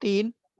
3,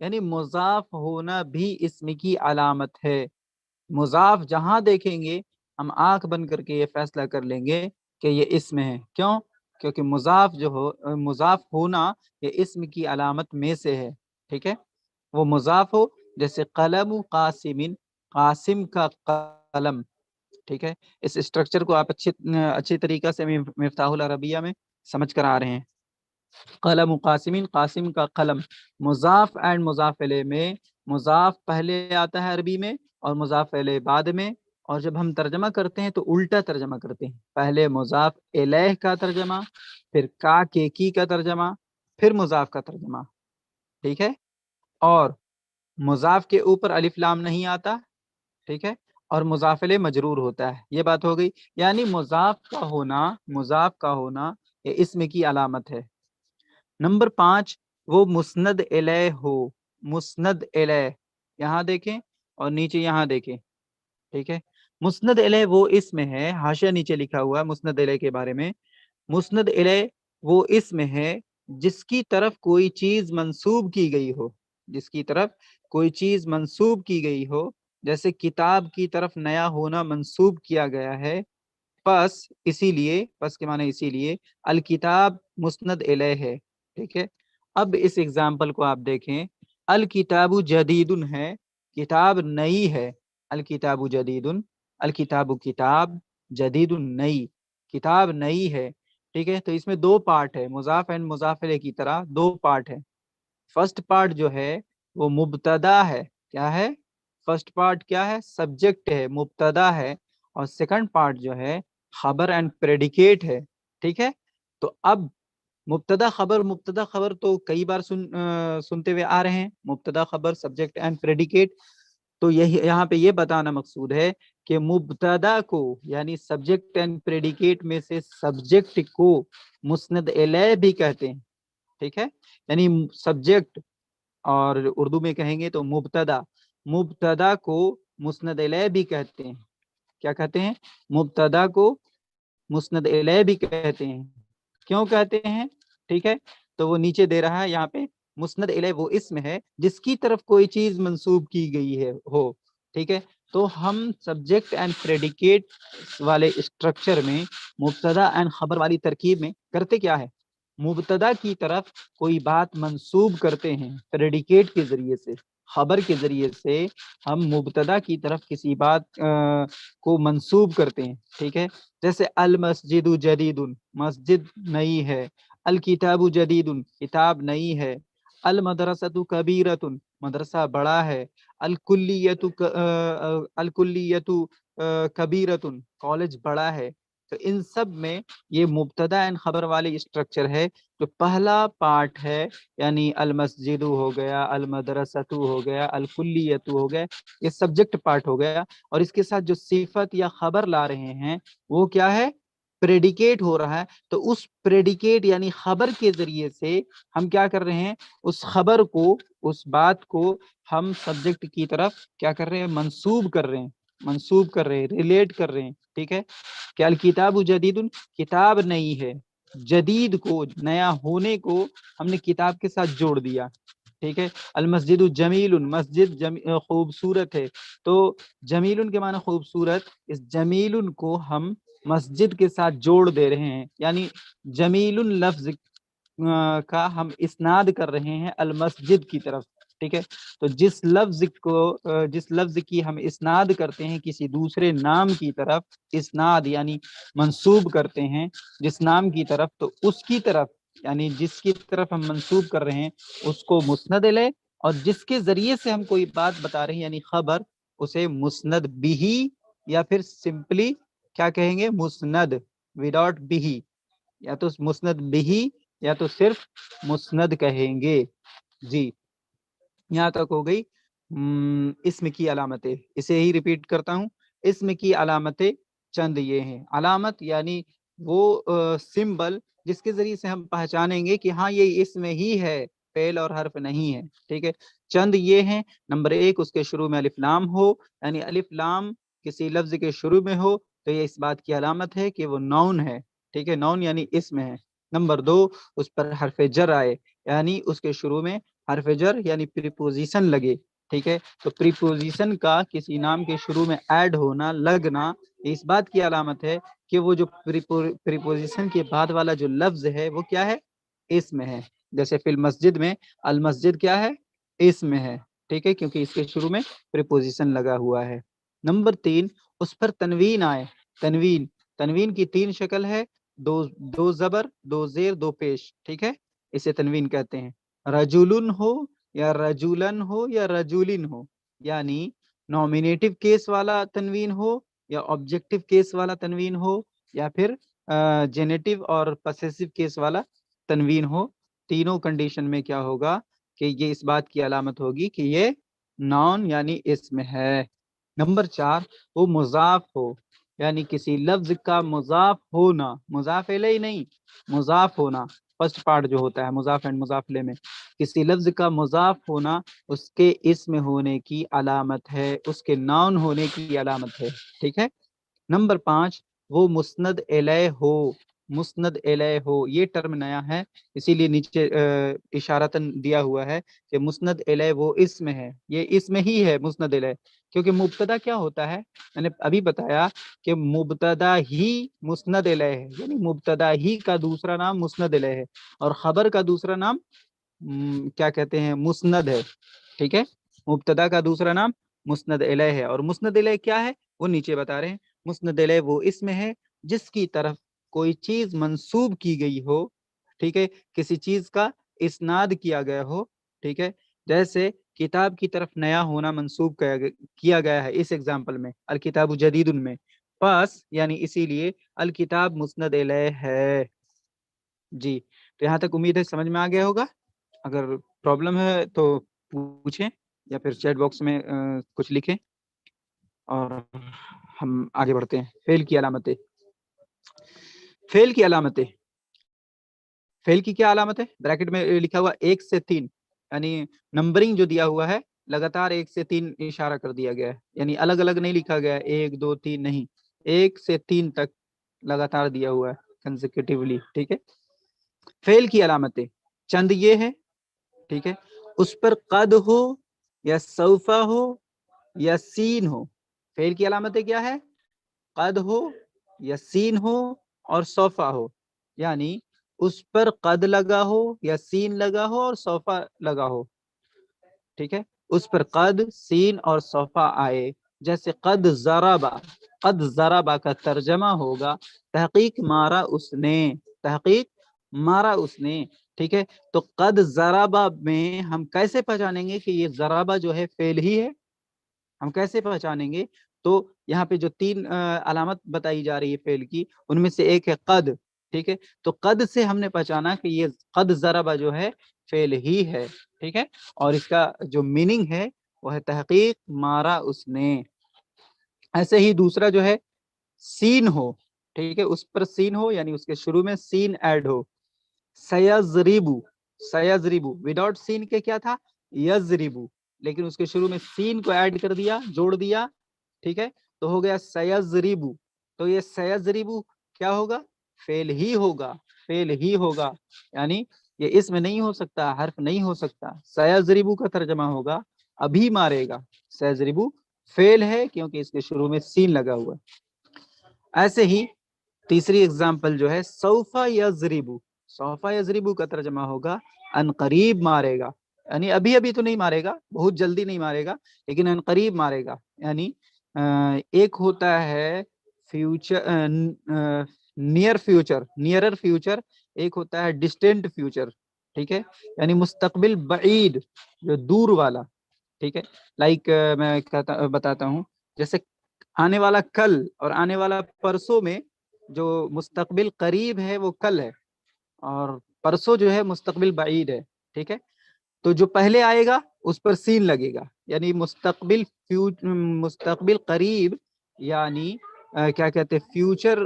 یعنی مضاف ہونا بھی اسم کی علامت ہے. مضاف جہاں دیکھیں گے ہم آنکھ بند کر کے یہ فیصلہ کر لیں گے کہ یہ اسم ہے. کیوں؟ کیونکہ مضاف جو ہو، مضاف ہونا یہ اسم کی علامت میں سے ہے. ٹھیک ہے، وہ مضاف ہو، جیسے قلم قاسم، قاسم کا قلم. ٹھیک ہے، اس اسٹرکچر کو آپ اچھی طریقہ سے مفتاح العربیہ میں سمجھ کر آ رہے ہیں. قلم قاسم، قاسم کا قلم. مضاف اینڈ مضاف الیہ میں مضاف پہلے آتا ہے عربی میں اور مضاف الیہ بعد میں. اور جب ہم ترجمہ کرتے ہیں تو الٹا ترجمہ کرتے ہیں، پہلے مضاف الیہ کا ترجمہ، پھر کا کے کی کا ترجمہ، پھر مضاف کا ترجمہ. ٹھیک ہے، اور مضاف کے اوپر الف لام نہیں آتا. ٹھیک ہے، اور مضاف الیہ مجرور ہوتا ہے. یہ بات ہو گئی. یعنی مضاف کا ہونا یہ اسم کی علامت ہے. نمبر 5، وہ مسند الیہ ہو. مسند الیہ، یہاں دیکھیں اور نیچے یہاں دیکھیں. ٹھیک ہے، مسند الیہ وہ اسم ہے، حاشیہ نیچے لکھا ہوا ہے مسند الیہ کے بارے میں. مسند الیہ وہ اسم ہے جس کی طرف کوئی چیز منسوب کی گئی ہو. جس کی طرف کوئی چیز منسوب کی گئی ہو، جیسے کتاب کی طرف نیا ہونا منسوب کیا گیا ہے. پس کے معنی اسی لیے الکتاب مسند الیہ ہے. ٹھیک ہے، اب اس ایگزامپل کو آپ دیکھیں. الکتاب جدید ہے، کتاب نئی ہے. الکتاب جدید، الکتاب کتاب، جدید نئی، کتاب نئی ہے. ٹھیک ہے، تو اس میں دو پارٹ ہے، مضاف اینڈ مضاف الیہ کی طرح دو پارٹ ہے. فرسٹ پارٹ جو ہے وہ مبتدا ہے. کیا ہے؟ فرسٹ پارٹ کیا ہے؟ سبجیکٹ ہے، مبتدا ہے. اور سیکنڈ پارٹ جو ہے خبر اینڈ پریڈیکیٹ ہے. ٹھیک ہے، تو اب مبتدا خبر تو کئی بار سنتے ہوئے آ رہے ہیں، مبتدا خبر سبجیکٹ اینڈ پریڈیکیٹ. تو یہاں پہ یہ بتانا مقصود ہے کہ مبتدا کو یعنی سبجیکٹ اینڈ پریڈیکیٹ میں سے سبجیکٹ کو مسند الیہ بھی کہتے ہیں. ٹھیک ہے، یعنی سبجیکٹ، اور اردو میں کہیں گے تو مبتدا کو مسند الیہ بھی کہتے ہیں. کیا کہتے ہیں؟ مبتدا کو مسند الیہ بھی کہتے ہیں. کیوں کہتے ہیں؟ ٹھیک ہے، تو وہ نیچے دے رہا ہے یہاں پہ. مسند الیہ وہ اسم ہے جس کی طرف کوئی چیز منسوب کی گئی ہے ہو. ٹھیک ہے، تو ہم سبجیکٹ اینڈ پریڈیکیٹ والے اسٹرکچر میں، مبتدا اینڈ خبر والی ترکیب میں کرتے کیا ہے؟ مبتدا کی طرف کوئی بات منسوب کرتے ہیں پریڈیکیٹ کے ذریعے سے، خبر کے ذریعے سے ہم مبتدا کی طرف کسی بات کو منسوب کرتے ہیں. ٹھیک ہے، جیسے المسجد جدید، مسجد نئی ہے. الکتاب جدید، کتاب نئی ہے. المدرسۃ کبیرۃ، مدرسہ بڑا ہے. الکلیۃ کبیرۃ، کالج بڑا ہے. تو ان سب میں یہ مبتدا اینڈ خبر والی اسٹرکچر ہے. جو پہلا پارٹ ہے یعنی المسجد ہو گیا، المدرسۃ ہو گیا، الکلیۃ ہو گیا، یہ سبجیکٹ پارٹ ہو گیا. اور اس کے ساتھ جو صفت یا خبر لا رہے ہیں وہ کیا ہے؟ پریڈیکیٹ ہو رہا ہے. تو اس پریڈیکیٹ یعنی خبر کے ذریعے سے ہم کیا کر رہے ہیں؟ اس خبر کو، اس بات کو ہم سبجیکٹ کی طرف کیا کر رہے ہیں؟ منسوب کر رہے ہیں، ریلیٹ کر رہے ہیں. ٹھیک ہے، کہ الکتاب جدید، کتاب نئی ہے. جدید کو، نیا ہونے کو ہم نے کتاب کے ساتھ جوڑ دیا. ٹھیک ہے، المسجد جمیل، مسجد خوبصورت ہے. تو جمیل کے معنی خوبصورت، اس جمیل کو ہم مسجد کے ساتھ جوڑ دے رہے ہیں. یعنی جمیل لفظ کا ہم اسناد کر رہے ہیں المسجد کی طرف. ٹھیک ہے، تو جس لفظ کی ہم اسناد کرتے ہیں کسی دوسرے نام کی طرف، اسناد یعنی منسوب کرتے ہیں جس نام کی طرف، تو اس کی طرف یعنی جس کی طرف ہم منسوب کر رہے ہیں اس کو مسند الیہ، اور جس کے ذریعے سے ہم کوئی بات بتا رہے ہیں یعنی خبر، اسے مسند بہ، یا پھر سمپلی کیا کہیں گے؟ مسند وداؤٹ بہ، یا تو مسند بہ یا تو صرف مسند کہیں گے. جی، یہاں تک ہو گئی اسم کی علامتیں. اسے ہی ریپیٹ کرتا ہوں. اسم کی علامتیں چند یہ ہیں. علامت یعنی وہ سمبل جس کے ذریعے سے ہم پہچانیں گے کہ ہاں یہ اسم ہی ہے، فعل اور حرف نہیں ہے. ٹھیک ہے، چند یہ ہیں. نمبر 1، اس کے شروع میں الف لام ہو، یعنی الف لام کسی لفظ کے شروع میں ہو تو یہ اس بات کی علامت ہے کہ وہ نون ہے. ٹھیک ہے، نون یعنی اسم ہے. نمبر 2، اس پر حرف جر آئے، یعنی اس کے شروع میں حرف جر یعنی پریپوزیشن لگے، ٹھیک ہے، تو پریپوزیشن کا کسی نام کے شروع میں ایڈ ہونا، لگنا، اس بات کی علامت ہے کہ وہ جو پریپوزیشن کے بعد والا جو لفظ ہے وہ کیا ہے، اسم ہے. جیسے فی المسجد میں المسجد کیا ہے، اسم ہے، ٹھیک ہے، کیونکہ اس کے شروع میں پریپوزیشن لگا ہوا ہے. نمبر 3، اس پر تنوین آئے. تنوین کی 3 شکل ہے، دو زبر، 2 زیر، 2 پیش، ٹھیک ہے، اسے تنوین کہتے ہیں. رجولن ہو یا رجولن ہو یا رجولن ہو، یعنی نومینیٹو کیس والا تنوین ہو یا آبجیکٹو کیس والا تنوین ہو یا پھر جینیٹو اور پسیسو کیس والا تنوین ہو، تینوں کنڈیشن میں کیا ہوگا کہ یہ اس بات کی علامت ہوگی کہ یہ نون یعنی اسم ہے. نمبر 4، وہ مضاف ہو، یعنی کسی لفظ کا مضاف ہونا، مضاف الیہ نہیں، مضاف ہونا، فرسٹ پارٹ جو ہوتا ہے مضاف اینڈ مضاف الیہ میں، کسی لفظ کا مضاف ہونا اس کے اسم ہونے کی علامت ہے، اس کے نون ہونے کی علامت ہے، ٹھیک ہے. نمبر 5، وہ مسند الیہ ہو. مسند الیہ ہو یہ ٹرم نیا ہے، اسی لیے نیچے اشارتاً دیا ہوا ہے کہ مسند الیہ وہ اسم ہے، یہ اسم ہی ہے مسند الیہ، کیونکہ مبتدا کیا ہوتا ہے، میں نے ابھی بتایا کہ مبتدا ہی مسند الیہ ہے، یعنی مبتدا ہی کا دوسرا نام مسند الیہ ہے، اور خبر کا دوسرا نام کیا کہتے ہیں، مسند ہے، ٹھیک ہے. مبتدا کا دوسرا نام مسند الیہ ہے، اور مسند الیہ کیا ہے وہ نیچے بتا رہے ہیں. مسند الیہ وہ اسم ہے جس کی طرف کوئی چیز منسوب کی گئی ہو، ٹھیک ہے، کسی چیز کا اسناد کیا گیا ہو، ٹھیک ہے. جیسے کتاب کی طرف نیا ہونا منسوب کیا گیا ہے اس ایگزامپل میں، الکتاب جدید میں، پس یعنی اسی لیے الکتاب مسند الیہ ہے. جی، تو یہاں تک امید ہے سمجھ میں آ گیا ہوگا. اگر پرابلم ہے تو پوچھیں یا پھر چیٹ باکس میں کچھ لکھیں اور ہم آگے بڑھتے ہیں. فعل کی علامتیں. فعل کی علامتیں، فعل کی کیا علامت ہے، بریکٹ میں لکھا ہوا 1 سے 3، یعنی نمبرنگ جو دیا ہوا ہے لگاتار 1 سے 3 اشارہ کر دیا گیا ہے، یعنی الگ الگ نہیں لکھا گیا ہے 1 2 3 نہیں، 1 سے 3 تک لگاتار دیا ہوا ہے کنسیکیٹیولی، ٹھیک ہے. فعل کی علامتیں چند یہ ہے، ٹھیک ہے، اس پر قد ہو یا سوفا ہو یا سین ہو. فعل کی علامتیں کیا ہے، قد ہو یا سین ہو اور سوفا ہو، یعنی اس پر قد لگا ہو یا سین لگا ہو اور سوفا لگا ہو، ٹھیک ہے. اس پر قد، سین اور سوفا آئے، جیسے قد ضربا. قد ضربا کا ترجمہ ہوگا تحقیق مارا اس نے، تحقیق مارا اس نے، ٹھیک ہے. تو قد ضربا میں ہم کیسے پہچانیں گے کہ یہ ضربا جو ہے فعل ہی ہے، ہم کیسے پہچانیں گے؟ تو یہاں پہ جو 3 علامت بتائی جا رہی ہے فعل کی، ان میں سے ایک ہے قد، ٹھیک ہے. تو قد سے ہم نے پہچانا کہ یہ قد ضربا جو ہے فعل ہی ہے، ٹھیک ہے، اور اس کا جو میننگ ہے وہ ہے تحقیق مارا اس نے. ایسے ہی دوسرا جو ہے سین ہو، ٹھیک ہے، اس پر سین ہو یعنی اس کے شروع میں سین ایڈ ہو. سیضربو، سیضربو وداؤٹ سین کے کیا تھا، یضربو، لیکن اس کے شروع میں سین کو ایڈ کر دیا، جوڑ دیا، ٹھیک ہے، تو ہو گیا سیضربو. تو یہ سیضربو کیا ہوگا، فعل ہی ہوگا، فعل ہی ہوگا، یعنی یہ اسم نہیں ہو سکتا، حرف نہیں ہو سکتا. سیضربو کا ترجمہ ہوگا ابھی مارے گا. سیضربو فعل ہے کیونکہ اس کے شروع میں سین لگا ہوا. ایسے ہی تیسری اگزامپل جو ہے سوفا یضربو. سوفا یضربو کا ترجمہ ہوگا ان قریب مارے گا، یعنی ابھی ابھی تو نہیں مارے گا، بہت جلدی نہیں مارے گا، لیکن ان قریب مارے گا. یعنی ایک ہوتا ہے future, near future, nearer future, ایک ہوتا ہے ڈسٹینٹ فیوچر، ٹھیک ہے، یعنی مستقبل بعید جو دور والا، ٹھیک ہے. لائک میں بتاتا ہوں، جیسے آنے والا کل اور آنے والا پرسوں میں جو مستقبل قریب ہے وہ کل ہے، اور پرسوں جو ہے مستقبل بعید ہے، ٹھیک ہے. تو جو پہلے آئے گا اس پر سین لگے گا، یعنی مستقبل قریب، یعنی کیا کہتے ہیں فیوچر،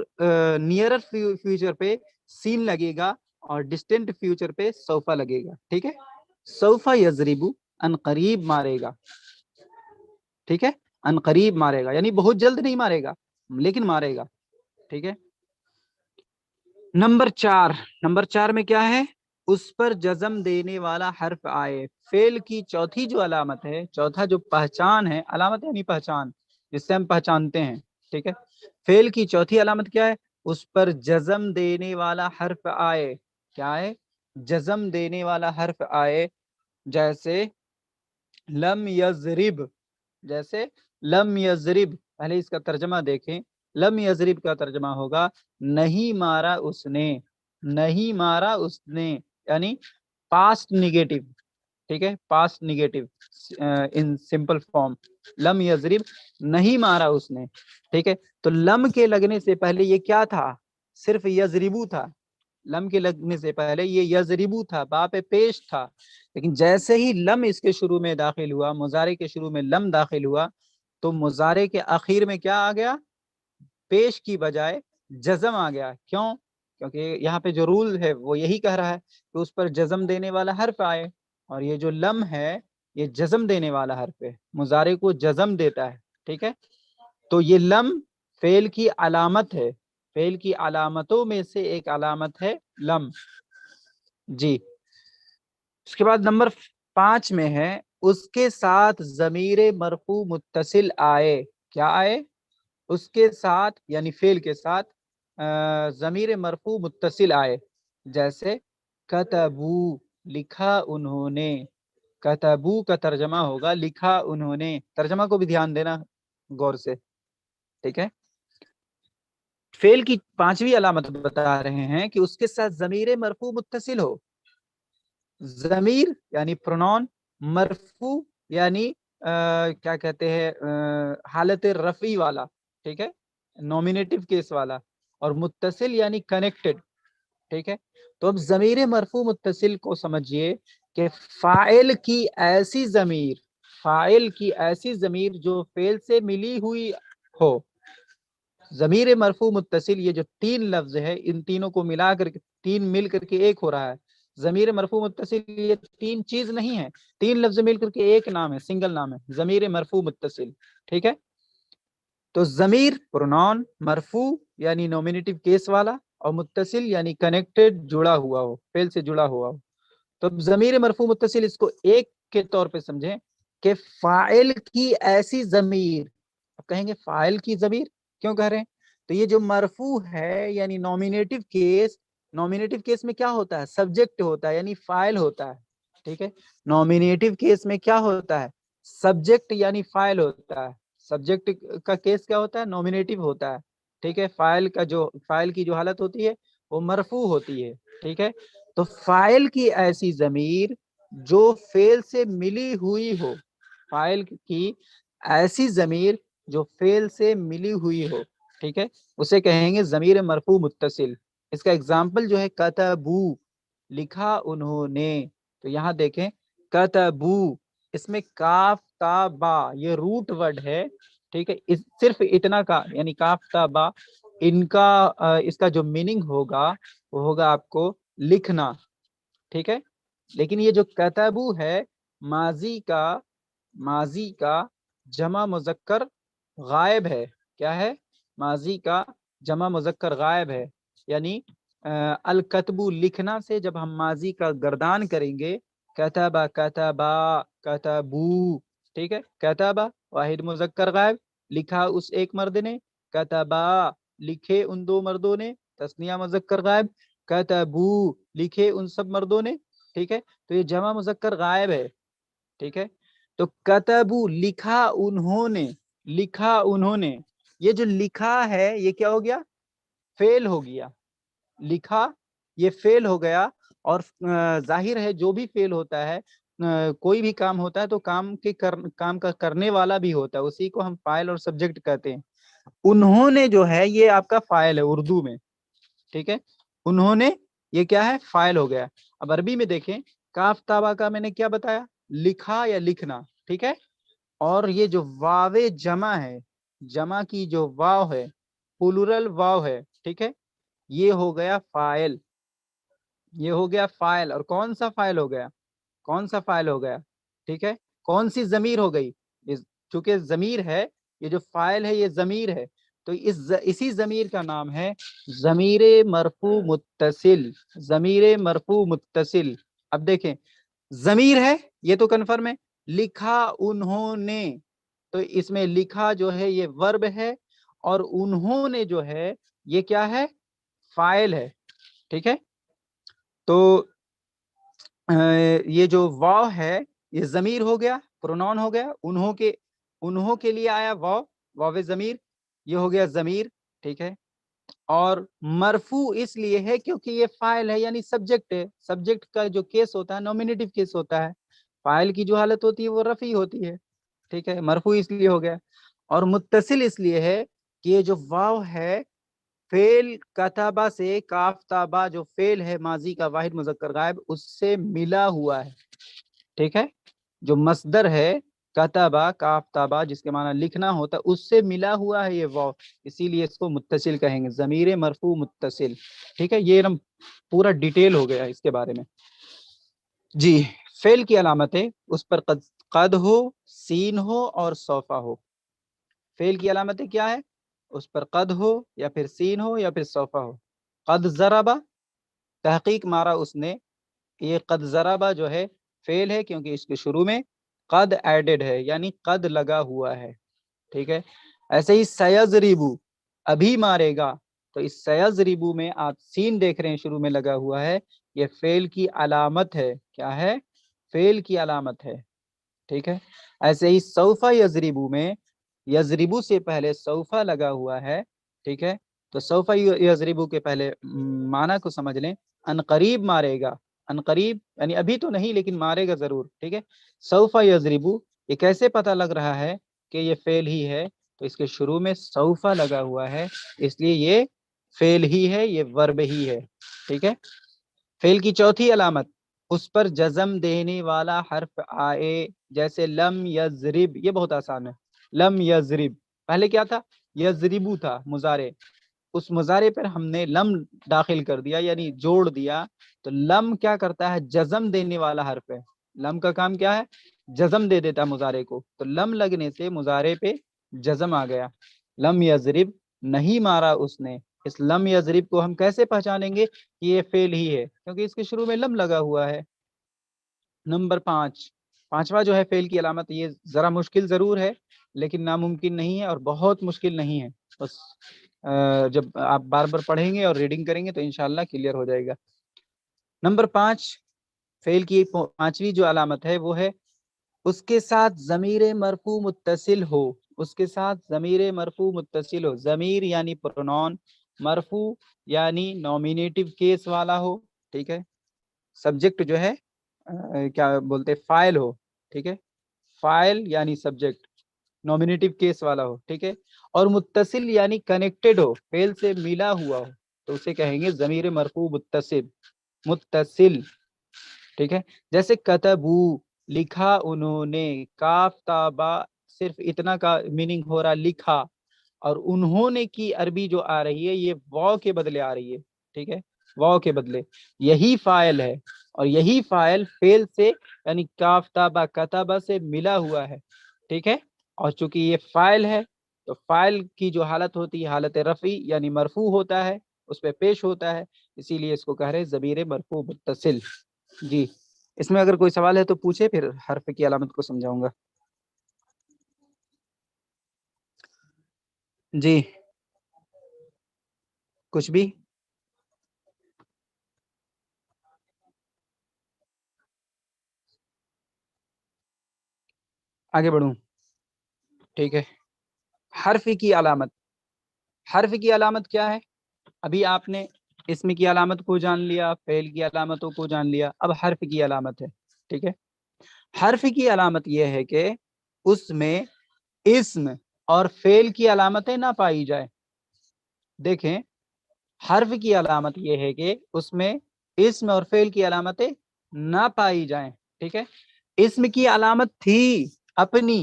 نیئرر فیوچر پہ سین لگے گا اور ڈسٹینٹ فیوچر پہ سوفا لگے گا، ٹھیک ہے. سوفا یضربو ان قریب مارے گا، ٹھیک ہے، ان قریب مارے گا، یعنی بہت جلد نہیں مارے گا لیکن مارے گا، ٹھیک ہے. نمبر 4 میں کیا ہے، اس پر جزم دینے والا حرف آئے. فعل کی چوتھی جو علامت ہے، چوتھا جو پہچان ہے، علامت یعنی پہچان جس سے ہم پہچانتے ہیں، ٹھیک ہے. فعل کی چوتھی علامت کیا ہے؟ اس پر جزم دینے والا حرف آئے. کیا ہے؟ جزم دینے والا حرف آئے. جیسے لم یضرب، جیسے لم یضرب. پہلے اس کا ترجمہ دیکھیں. لم یضرب کا ترجمہ ہوگا نہیں مارا اس نے، نہیں مارا اس نے، یعنی پاسٹ نیگیٹو. ٹھیک ہے، past negative in simple form. لم یضرب، نہیں مارا اس نے. ٹھیک ہے، تو لم کے لگنے سے پہلے یہ کیا تھا؟ صرف یضربو تھا. لم کے لگنے سے پہلے یہ یضربو تھا، با پہ پیش تھا. لیکن جیسے ہی لم اس کے شروع میں داخل ہوا، مضارع کے شروع میں لم داخل ہوا، تو مضارع کے آخر میں کیا آ گیا؟ پیش کی بجائے جزم آ گیا. کیوں؟ کیونکہ یہاں پہ جو رول ہے وہ یہی کہہ رہا ہے کہ اس پر جزم دینے والا حرف آئے، اور یہ جو لم ہے یہ جزم دینے والا حرف ہے، مضارع کو جزم دیتا ہے. ٹھیک ہے، تو یہ لم فعل کی علامت ہے. فعل کی علامتوں میں سے ایک علامت ہے لم. جی، اس کے بعد نمبر 5 میں ہے اس کے ساتھ ضمیر مرفوع متصل آئے. کیا آئے؟ اس کے ساتھ یعنی فعل کے ساتھ ضمیر مرفوع متصل آئے. جیسے کتبو، لکھا انہوں نے. کتبو کا ترجمہ ہوگا لکھا انہوں نے. ترجمہ کو بھی دھیان دینا غور سے. ٹھیک ہے، فعل کی 5ویں علامت بتا رہے ہیں کہ اس کے ساتھ ضمیر مرفوع متصل ہو. ضمیر یعنی پرونون، مرفوع یعنی کیا کہتے ہیں حالت رفعی والا. ٹھیک ہے، نومینیٹو کیس والا. اور متصل یعنی کنیکٹڈ. ٹھیک ہے، تو اب ضمیر مرفوع متصل کو سمجھیے کہ فاعل کی ایسی ضمیر، فاعل کی ایسی ضمیر جو فعل سے ملی ہوئی ہو. ضمیر مرفوع متصل یہ جو 3 لفظ ہے، ان تینوں کو ملا کر کے 3 مل کر کے ایک ہو رہا ہے. ضمیر مرفوع متصل یہ 3 چیز نہیں ہے، 3 لفظ مل کر کے ایک نام ہے، سنگل نام ہے ضمیر مرفوع متصل. ٹھیک ہے، تو ضمیر پرونون، مرفوع یعنی نومینیٹو کیس والا، اور متصل یعنی کنیکٹڈ، جڑا ہوا ہو، فعل سے جڑا ہوا ہو. تو ضمیر مرفوع متصل اس کو ایک کے طور پہ سمجھیں کہ فاعل کی ایسی ضمیر. اب کہیں گے فاعل کی ضمیر کیوں کہہ رہے ہیں؟ تو یہ جو مرفوع ہے یعنی نومینیٹو کیس، نومینیٹو کیس میں کیا ہوتا ہے؟ سبجیکٹ ہوتا ہے یعنی فاعل ہوتا ہے. ٹھیک ہے، نومینیٹو کیس میں کیا ہوتا ہے؟ سبجیکٹ یعنی فاعل ہوتا ہے. سبجیکٹ کا کیس کیا ہوتا ہے؟ نومینیٹو ہوتا ہے. ٹھیک ہے، فاعل کی جو حالت ہوتی ہے وہ مرفوع ہوتی ہے. ٹھیک ہے، تو فاعل کی ایسی ضمیر جو فعل سے ملی ہوئی ہو، فاعل کی ایسی ضمیر جو فعل سے ملی ہوئی ہو، ٹھیک ہے، اسے کہیں گے ضمیر مرفوع متصل. اس کا اگزامپل جو ہے کتبو، لکھا انہوں نے. تو یہاں دیکھیں کتبو، اس میں کاف تا با یہ روٹ ورڈ ہے. ٹھیک ہے، صرف اتنا کا یعنی کاف تا با، ان کا اس کا جو میننگ ہوگا وہ ہوگا آپ کو لکھنا. ٹھیک ہے، لیکن یہ جو کتبو ہے ماضی کا جمع مذکر غائب ہے. کیا ہے؟ ماضی کا جمع مذکر غائب ہے. یعنی الکتبو لکھنا سے جب ہم ماضی کا گردان کریں گے، کتبا کتبا کتبو. ٹھیک ہے، کتبا واحد مذکر غائب، لکھا اس ایک مرد نے. کتبا لکھے ان 2 مردوں نے، تثنیہ مذکر غائب. کتبو لکھے ان سب مردوں نے. ٹھیک ہے، تو یہ جمع مذکر غائب ہے. ٹھیک ہے، تو کتبو لکھا انہوں نے، لکھا انہوں نے. یہ جو لکھا ہے یہ کیا ہو گیا؟ فعل ہو گیا. لکھا یہ فعل ہو گیا. اور ظاہر ہے جو بھی فعل ہوتا ہے، کوئی بھی کام ہوتا ہے تو کام کا کرنے والا بھی ہوتا ہے، اسی کو ہم فاعل اور سبجیکٹ کہتے ہیں. انہوں نے جو ہے یہ آپ کا فاعل ہے اردو میں. ٹھیک ہے، انہوں نے یہ کیا ہے؟ فاعل ہو گیا. اب عربی میں دیکھیں کاف تابا کا میں نے کیا بتایا؟ لکھا یا لکھنا. ٹھیک ہے، اور یہ جو واو جمع ہے، جمع کی جو واو ہے، پلورل واو ہے. ٹھیک ہے، یہ ہو گیا فاعل، یہ ہو گیا فاعل. اور کون سا فاعل ہو گیا؟ کون سا فاعل ہو گیا؟ ٹھیک ہے، کون سی ضمیر ہو گئی؟ چونکہ ضمیر ہے، یہ جو فاعل ہے یہ ضمیر ہے. تو اسی ضمیر کا نام ہے ضمیر مرفوع متصل، ضمیر مرفوع متصل۔ اب دیکھیں ضمیر ہے یہ تو کنفرم ہے، لکھا انہوں نے، تو اس میں لکھا جو ہے یہ ورب ہے، اور انہوں نے جو ہے یہ کیا ہے؟ فاعل ہے، ٹھیک ہے۔ تو یہ جو واو ہے یہ ضمیر ہو گیا، پرونون ہو گیا، انہوں کے لیے آیا واو، واو ضمیر، یہ ہو گیا ضمیر، ٹھیک ہے۔ اور مرفوع اس لیے ہے کیونکہ یہ فاعل ہے، یعنی سبجیکٹ ہے، سبجیکٹ کا جو کیس ہوتا ہے نومینیٹو کیس ہوتا ہے، فاعل کی جو حالت ہوتی ہے وہ رفع ہوتی ہے، ٹھیک ہے، مرفوع اس لیے ہو گیا۔ اور متصل اس لیے ہے کہ یہ جو واو ہے فعل کتبہ سے، کاف تابا جو فعل ہے ماضی کا واحد مذکر غائب، اس سے ملا ہوا ہے، ٹھیک ہے، جو مصدر ہے کتبہ کاف تابا جس کے معنی لکھنا ہوتا ہے اس سے ملا ہوا ہے یہ واو، اسی لیے اس کو متصل کہیں گے، ضمیر مرفوع متصل، ٹھیک ہے۔ یہ پورا ڈیٹیل ہو گیا اس کے بارے میں۔ جی، فعل کی علامتیں اس پر قد ہو، سین ہو اور صوفہ ہو۔ فعل کی علامتیں کیا ہے؟ اس پر قد ہو یا پھر سین ہو یا پھر صوفہ ہو۔ قد ضربہ، تحقیق مارا اس نے، یہ قد ضربہ جو ہے فعل ہے کیونکہ اس کے شروع میں قد ایڈڈ ہے، یعنی قد لگا ہوا ہے، ٹھیک ہے۔ ایسے ہی سیضربو، ابھی مارے گا، تو اس سیضربو میں آپ سین دیکھ رہے ہیں شروع میں لگا ہوا ہے، یہ فعل کی علامت ہے، کیا ہے؟ فعل کی علامت ہے، ٹھیک ہے۔ ایسے ہی سوف یضربو میں یضربو سے پہلے سوفا لگا ہوا ہے، ٹھیک ہے، تو سوف یضربو کے پہلے معنی کو سمجھ لیں، ان قریب مارے گا، ان قریب یعنی ابھی تو نہیں لیکن مارے گا ضرور، ٹھیک ہے۔ سوف یضربو، یہ کیسے پتہ لگ رہا ہے کہ یہ فعل ہی ہے؟ تو اس کے شروع میں سوفا لگا ہوا ہے، اس لیے یہ فعل ہی ہے، یہ ورب ہی ہے، ٹھیک ہے۔ فعل کی چوتھی علامت، اس پر جزم دینے والا حرف آئے، جیسے لم یضرب، یہ بہت آسان ہے، لم یضرب، پہلے کیا تھا؟ یضربو تھا مضارع، اس مضارع پر ہم نے لم داخل کر دیا یعنی جوڑ دیا، تو لم کیا کرتا ہے؟ جزم دینے والا حرف ہے، لم کا کام کیا ہے؟ جزم دے دیتا مضارع کو، تو لم لگنے سے مضارع پہ جزم آ گیا، لم یضرب، نہیں مارا اس نے۔ اس لم یضرب کو ہم کیسے پہچانیں گے کہ یہ فعل ہی ہے؟ کیونکہ اس کے شروع میں لم لگا ہوا ہے۔ نمبر 5، پانچواں جو ہے فعل کی علامت، یہ ذرا مشکل ضرور ہے لیکن ناممکن نہیں ہے اور بہت مشکل نہیں ہے، بس جب آپ بار بار پڑھیں گے اور ریڈنگ کریں گے تو انشاءاللہ کلیئر ہو جائے گا۔ نمبر 5، فعل کی پانچویں جو علامت ہے وہ ہے اس کے ساتھ ضمیر مرفوع متصل ہو، اس کے ساتھ ضمیر مرفوع متصل ہو، ضمیر یعنی پرونون، مرفوع یعنی نومینیٹو کیس والا ہو، ٹھیک ہے، سبجیکٹ جو ہے کیا بولتے فائل ہو، ٹھیک ہے، فائل یعنی سبجیکٹ، نومینیٹو کیس والا ہو، ٹھیک ہے، اور متصل یعنی کنیکٹڈ ہو، فعل سے ملا ہوا ہو، تو اسے کہیں گے ضمیر مرفوع متصل، متصل، ٹھیک ہے۔ جیسے کتبو، لکھا انہوں نے، کاف تابا، صرف اتنا کا میننگ ہو رہا لکھا، اور انہوں نے کی عربی جو آ رہی ہے یہ واو کے بدلے آ رہی ہے، ٹھیک ہے، واو کے بدلے، یہی فاعل ہے، اور یہی فاعل فعل سے یعنی کاف تابا کتبہ سے ملا ہوا ہے، ٹھیک ہے، اور چونکہ یہ فاعل ہے تو فاعل کی جو حالت ہوتی ہے حالت رفعی یعنی مرفوع ہوتا ہے، اس پہ پیش ہوتا ہے، اسی لیے اس کو کہہ رہے ضمیر مرفوع متصل۔ جی، اس میں اگر کوئی سوال ہے تو پوچھے، پھر حرف کی علامت کو سمجھاؤں گا۔ جی، کچھ بھی؟ آگے بڑھوں، ٹھیک ہے۔ حرف کی علامت، حرف کی علامت کیا ہے؟ ابھی آپ نے اسم کی علامت کو جان لیا، فعل کی علامتوں کو جان لیا، اب حرف کی علامت ہے، ٹھیک ہے۔ حرف کی علامت یہ ہے کہ اس میں اسم اور فعل کی علامتیں نہ پائی جائے۔ دیکھیں، حرف کی علامت یہ ہے کہ اس میں اسم اور فعل کی علامتیں نہ پائی جائیں، ٹھیک ہے۔ اسم کی علامت تھی اپنی،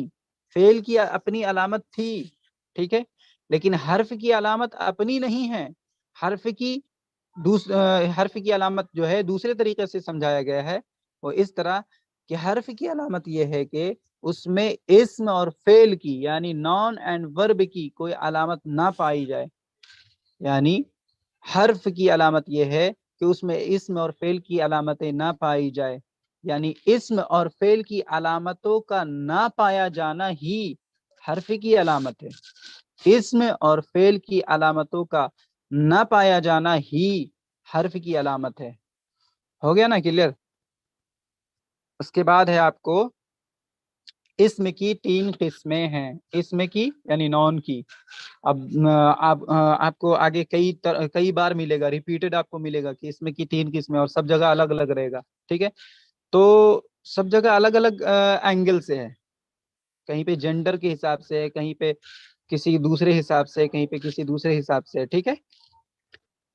فعل کی اپنی علامت تھی، ٹھیک ہے، لیکن حرف کی علامت اپنی نہیں ہے، حرف کی حرف کی علامت جو ہے دوسرے طریقے سے سمجھایا گیا ہے، وہ اس طرح کہ حرف کی علامت یہ ہے کہ اس میں اسم اور فعل کی یعنی نون اینڈ ورب کی کوئی علامت نہ پائی جائے، یعنی حرف کی علامت یہ ہے کہ اس میں اسم اور فعل کی علامتیں نہ پائی جائے، یعنی اسم اور فعل کی علامتوں کا نہ پایا جانا ہی حرف کی علامت ہے، اسم اور فعل کی علامتوں کا نہ پایا جانا ہی حرف کی علامت ہے۔ ہو گیا نا کلیئر؟ اس کے بعد ہے آپ کو اسم کی 3 قسمیں ہیں، اسم کی یعنی نون کی۔ اب آپ کو آگے کئی بار ملے گا، ریپیٹڈ آپ کو ملے گا کہ اسم کی 3 قسمیں، اور سب جگہ الگ الگ رہے گا، ٹھیک ہے؟ تو سب جگہ الگ الگ اینگل سے ہے، کہیں پہ جینڈر کے حساب سے، کہیں پہ کسی دوسرے حساب سے، کہیں پہ کسی دوسرے حساب سے، ٹھیک ہے؟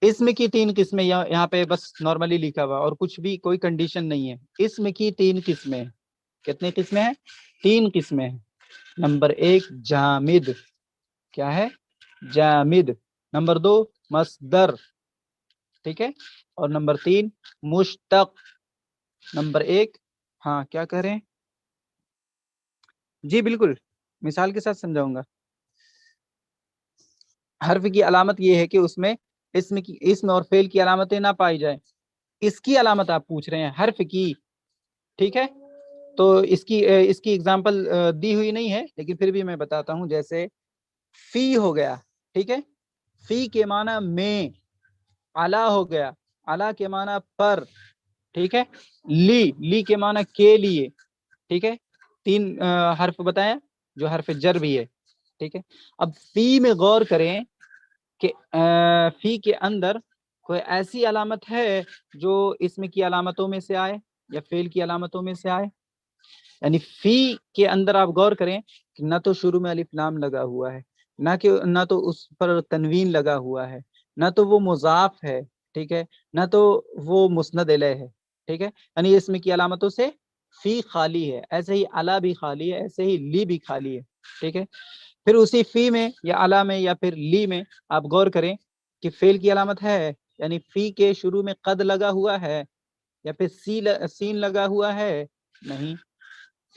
اسم کی 3 قسمیں یہاں پہ بس نارملی لکھا ہوا، اور کچھ بھی کوئی کنڈیشن نہیں ہے۔ اسم کی 3 قسمیں، کتنے قسمیں ہیں؟ 3 قسمیں ہیں۔ نمبر 1 جامد، کیا ہے؟ جامد۔ نمبر 2 مصدر، ٹھیک ہے؟ اور نمبر 3 مشتق۔ نمبر 1، ہاں کیا کہہ رہے ہیں؟ جی بالکل، مثال کے ساتھ سمجھاؤں گا۔ حرف کی علامت یہ ہے کہ اس میں اسم اور فعل کی علامتیں نہ پائی جائیں۔ اس کی علامت آپ پوچھ رہے ہیں، حرف کی، ٹھیک ہے؟ تو اس کی ایگزامپل دی ہوئی نہیں ہے، لیکن پھر بھی میں بتاتا ہوں۔ جیسے فی ہو گیا، ٹھیک ہے؟ فی کے معنی میں، علا ہو گیا، علا کے معنی پر، ٹھیک ہے؟ لی کے معنی کے لیے، ٹھیک ہے؟ 3 حرف بتایا جو حرف جر بھی ہے، ٹھیک ہے؟ اب فی میں غور کریں کہ فی کے اندر کوئی ایسی علامت ہے جو اسم کی علامتوں میں سے آئے یا فعل کی علامتوں میں سے آئے؟ یعنی فی کے اندر آپ غور کریں کہ نہ تو شروع میں الف لام لگا ہوا ہے، نہ تو اس پر تنوین لگا ہوا ہے، نہ تو وہ مضاف ہے، ٹھیک ہے؟ نہ تو وہ مسند الیہ ہے، ٹھیک ہے؟ یعنی اسم کی علامتوں سے فی خالی ہے۔ ایسے ہی علا بھی خالی ہے، ایسے ہی لی بھی خالی ہے، ٹھیک ہے؟ پھر اسی فی میں یا علا میں یا پھر لی میں آپ غور کریں کہ فعل کی علامت ہے، یعنی فی کے شروع میں قد لگا ہوا ہے یا پھر سین لگا ہوا ہے؟ نہیں۔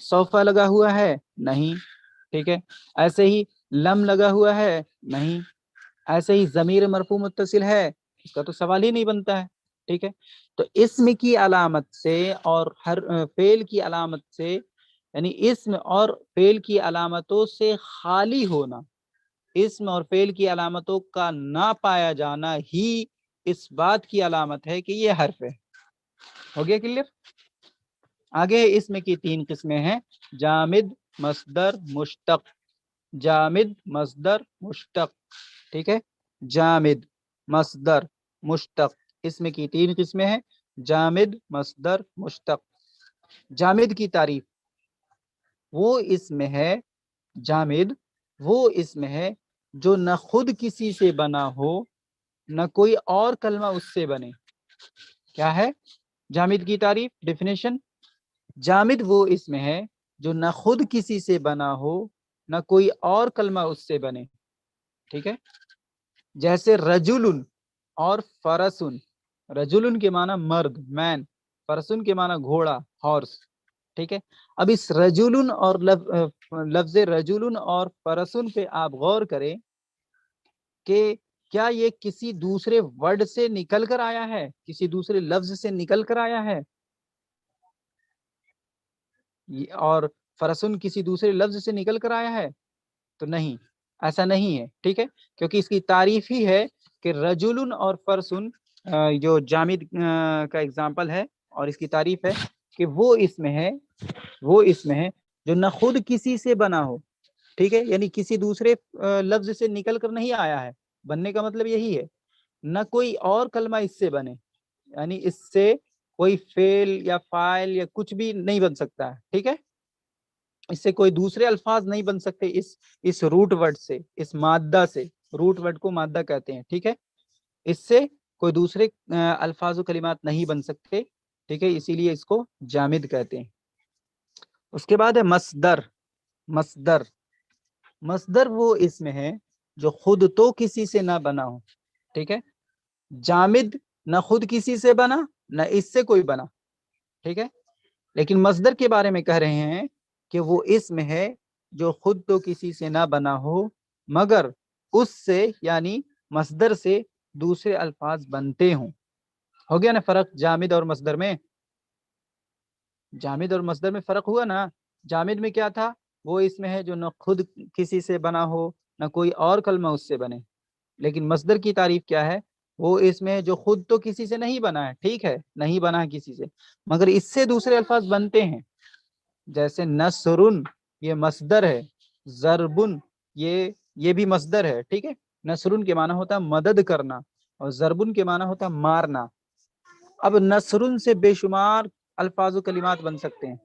سوفا لگا ہوا ہے؟ نہیں، ٹھیک ہے؟ ایسے ہی لم لگا ہوا ہے؟ نہیں۔ ایسے ہی ضمیر مرفوع متصل ہے؟ اس کا تو سوال ہی نہیں بنتا ہے، ٹھیک ہے؟ تو اسم کی علامت سے اور فعل کی علامت سے، یعنی اسم اور فعل کی علامتوں سے خالی ہونا، اسم اور فعل کی علامتوں کا نہ پایا جانا ہی اس بات کی علامت ہے کہ یہ حرف ہے۔ ہو گیا کلیئر؟ آگے اسم کی 3 قسمیں ہیں، جامد، مصدر، مشتق۔ جامد، مصدر، مشتق، ٹھیک ہے؟ جامد، مصدر، مشتق، اسم کی 3 قسمیں ہیں، جامد، مصدر، مشتق۔ جامد کی تعریف، وہ اسم ہے، جامد وہ اسم ہے جو نہ خود کسی سے بنا ہو، نہ کوئی اور کلمہ اس سے بنے۔ کیا ہے جامد کی تعریف، ڈیفینیشن؟ جامد وہ اسم ہے جو نہ خود کسی سے بنا ہو، نہ کوئی اور کلمہ اس سے بنے، ٹھیک ہے؟ جیسے رجل اور فرسن۔ رجل کے معنی مرد، مین، فرسن کے معنی گھوڑا، ہارس، ٹھیک ہے؟ اب اس رجل اور لفظ رجل اور فرسن پہ آپ غور کریں کہ کیا یہ کسی دوسرے ورڈ سے نکل کر آیا ہے، کسی دوسرے لفظ سے نکل کر آیا ہے؟ اور فرسن کسی دوسرے لفظ سے نکل کر آیا ہے؟ تو نہیں، ایسا نہیں ہے، ٹھیک ہے؟ کیونکہ اس کی تعریف ہی ہے کہ رجل اور فرسن جو جامد کا اگزامپل ہے، اور اس کی تعریف ہے کہ وہ اسم ہے جو نہ خود کسی سے بنا ہو، ٹھیک ہے؟ یعنی کسی دوسرے لفظ سے نکل کر نہیں آیا ہے، بننے کا مطلب یہی ہے، نہ کوئی اور کلمہ اس سے بنے، یعنی اس سے کوئی فعل یا فاعل یا کچھ بھی نہیں بن سکتا ہے، ٹھیک ہے؟ اس سے کوئی دوسرے الفاظ نہیں بن سکتے، اس روٹ ورڈ سے، اس مادہ سے، روٹ ورڈ کو مادہ کہتے ہیں، ٹھیک ہے؟ اس سے کوئی دوسرے الفاظ و کلمات نہیں بن سکتے، ٹھیک ہے؟ اسی لیے اس کو جامد کہتے ہیں۔ اس کے بعد ہے مصدر۔ مصدر، مصدر وہ اسم ہے جو خود تو کسی سے نہ بنا ہو، ٹھیک ہے؟ جامد نہ خود کسی سے بنا، نہ اس سے کوئی بنا، ٹھیک ہے؟ لیکن مصدر کے بارے میں کہہ رہے ہیں کہ وہ اسم ہے جو خود تو کسی سے نہ بنا ہو مگر اس سے یعنی مصدر سے دوسرے الفاظ بنتے ہوں. ہو گیا نا فرق جامد اور مصدر میں؟ جامد اور مصدر میں فرق ہوا نا. جامد میں کیا تھا؟ وہ اسم ہے جو نہ خود کسی سے بنا ہو نہ کوئی اور کلمہ اس سے بنے. لیکن مصدر کی تعریف کیا ہے؟ وہ اسم ہے جو خود تو کسی سے نہیں بنا ہے، ٹھیک ہے، نہیں بنا ہے کسی سے، مگر اس سے دوسرے الفاظ بنتے ہیں. جیسے نصرن یہ مصدر ہے، ضربن یہ بھی مصدر ہے، ٹھیک ہے. نصرن کے معنی ہوتا ہے مدد کرنا اور ضربن کے معنی ہوتا ہے مارنا. اب نصرن سے بے شمار الفاظ و کلمات بن سکتے ہیں.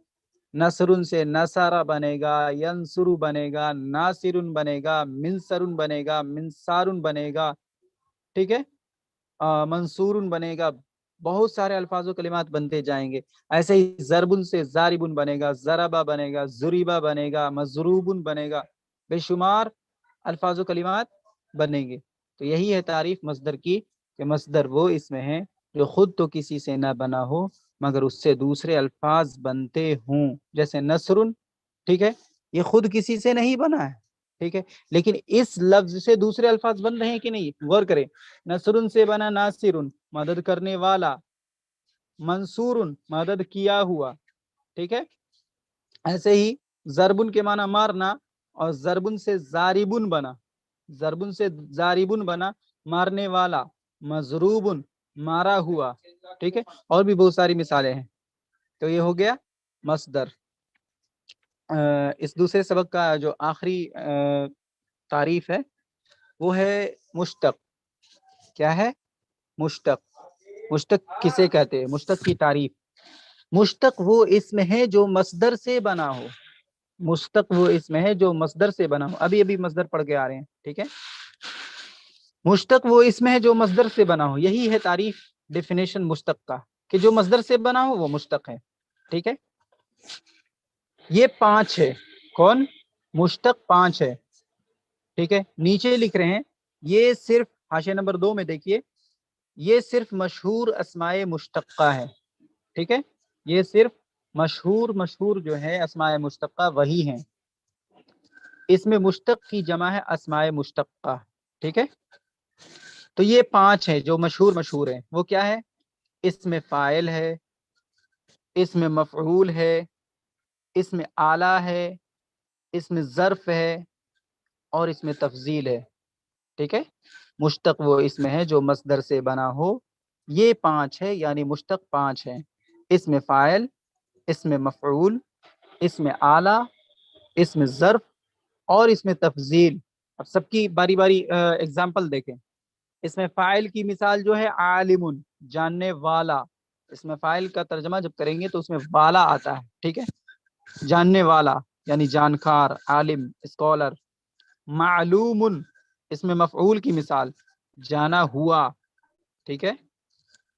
نصرن سے نصارہ بنے گا، ینصر بنے گا، ناصرن بنے گا، منصرن بنے گا، منصارن بنے گا، ٹھیک ہے، منصورن بنے گا. بہت سارے الفاظ و کلمات بنتے جائیں گے. ایسے ہی ضربن سے ضاربن بنے گا، ضربہ بنے گا، ضریبہ بنے گا، مضروبن بنے گا. بے شمار الفاظ و کلمات بنیں گے. تو یہی ہے تعریف مصدر کی کہ مصدر وہ اسم ہے جو خود تو کسی سے نہ بنا ہو مگر اس سے دوسرے الفاظ بنتے ہوں. جیسے نصرن، ٹھیک ہے، یہ خود کسی سے نہیں بنا ہے، ٹھیک ہے، لیکن اس لفظ سے دوسرے الفاظ بن رہے ہیں کہ نہیں؟ غور کریں. نصرن سے بنا ناصرن مدد کرنے والا، منصورن مدد کیا ہوا، ٹھیک ہے. ایسے ہی ضربن کے معنی مارنا اور ضربن سے ضاربن بنا، ضربن سے ضاربن بنا مارنے والا، مضروبن مارا ہوا، ٹھیک ہے. اور بھی بہت ساری مثالیں ہیں. تو یہ ہو گیا مصدر. اس دوسرے سبق کا جو آخری تعریف ہے وہ ہے مشتق. کیا ہے؟ مشتق. مشتق کسے کہتے ہیں؟ مشتق کی تعریف. مشتق وہ اسم ہے جو مصدر سے بنا ہو. مشتق وہ اسم ہے جو مصدر سے بنا ہو. ابھی مصدر پڑھ کے آ رہے ہیں، ٹھیک ہے. مشتق وہ اسم ہے جو مصدر سے بنا ہو. یہی ہے تعریف، ڈیفینیشن مشتق کا، کہ جو مصدر سے بنا ہو وہ مشتق ہے، ٹھیک ہے. یہ 5 ہے. کون؟ مشتق 5 ہے، ٹھیک ہے. نیچے لکھ رہے ہیں یہ صرف حاشیہ نمبر 2 میں دیکھیے، یہ صرف مشہور اسماء مشتقہ ہے، ٹھیک ہے. یہ صرف مشہور جو ہے اسماء مشتقہ وہی ہیں. اس میں مشتق کی جمع ہے اسماء مشتقہ، ٹھیک ہے. تو یہ 5 ہیں جو مشہور ہیں. وہ کیا ہے؟ اس میں فاعل ہے، اس میں مفعول ہے، اس میں آلہ ہے، اس میں ظرف ہے اور اس میں تفضیل ہے، ٹھیک ہے. مشتق وہ اسم ہے جو مصدر سے بنا ہو. یہ 5 ہے، یعنی مشتق 5 ہے. اس میں فاعل، اس میں مفعول، اس میں آلہ، اس میں ظرف اور اس میں تفضیل. اب سب کی باری باری اگزامپل دیکھیں. اس میں فاعل کی مثال جو ہے عالم، جاننے والا. اس میں فاعل کا ترجمہ جب کریں گے تو اس میں والا آتا ہے، ٹھیک ہے. جاننے والا یعنی جانکار، عالم، اسکالر. معلوم اس میں مفعول کی مثال جانا ہوا، ٹھیک ہے.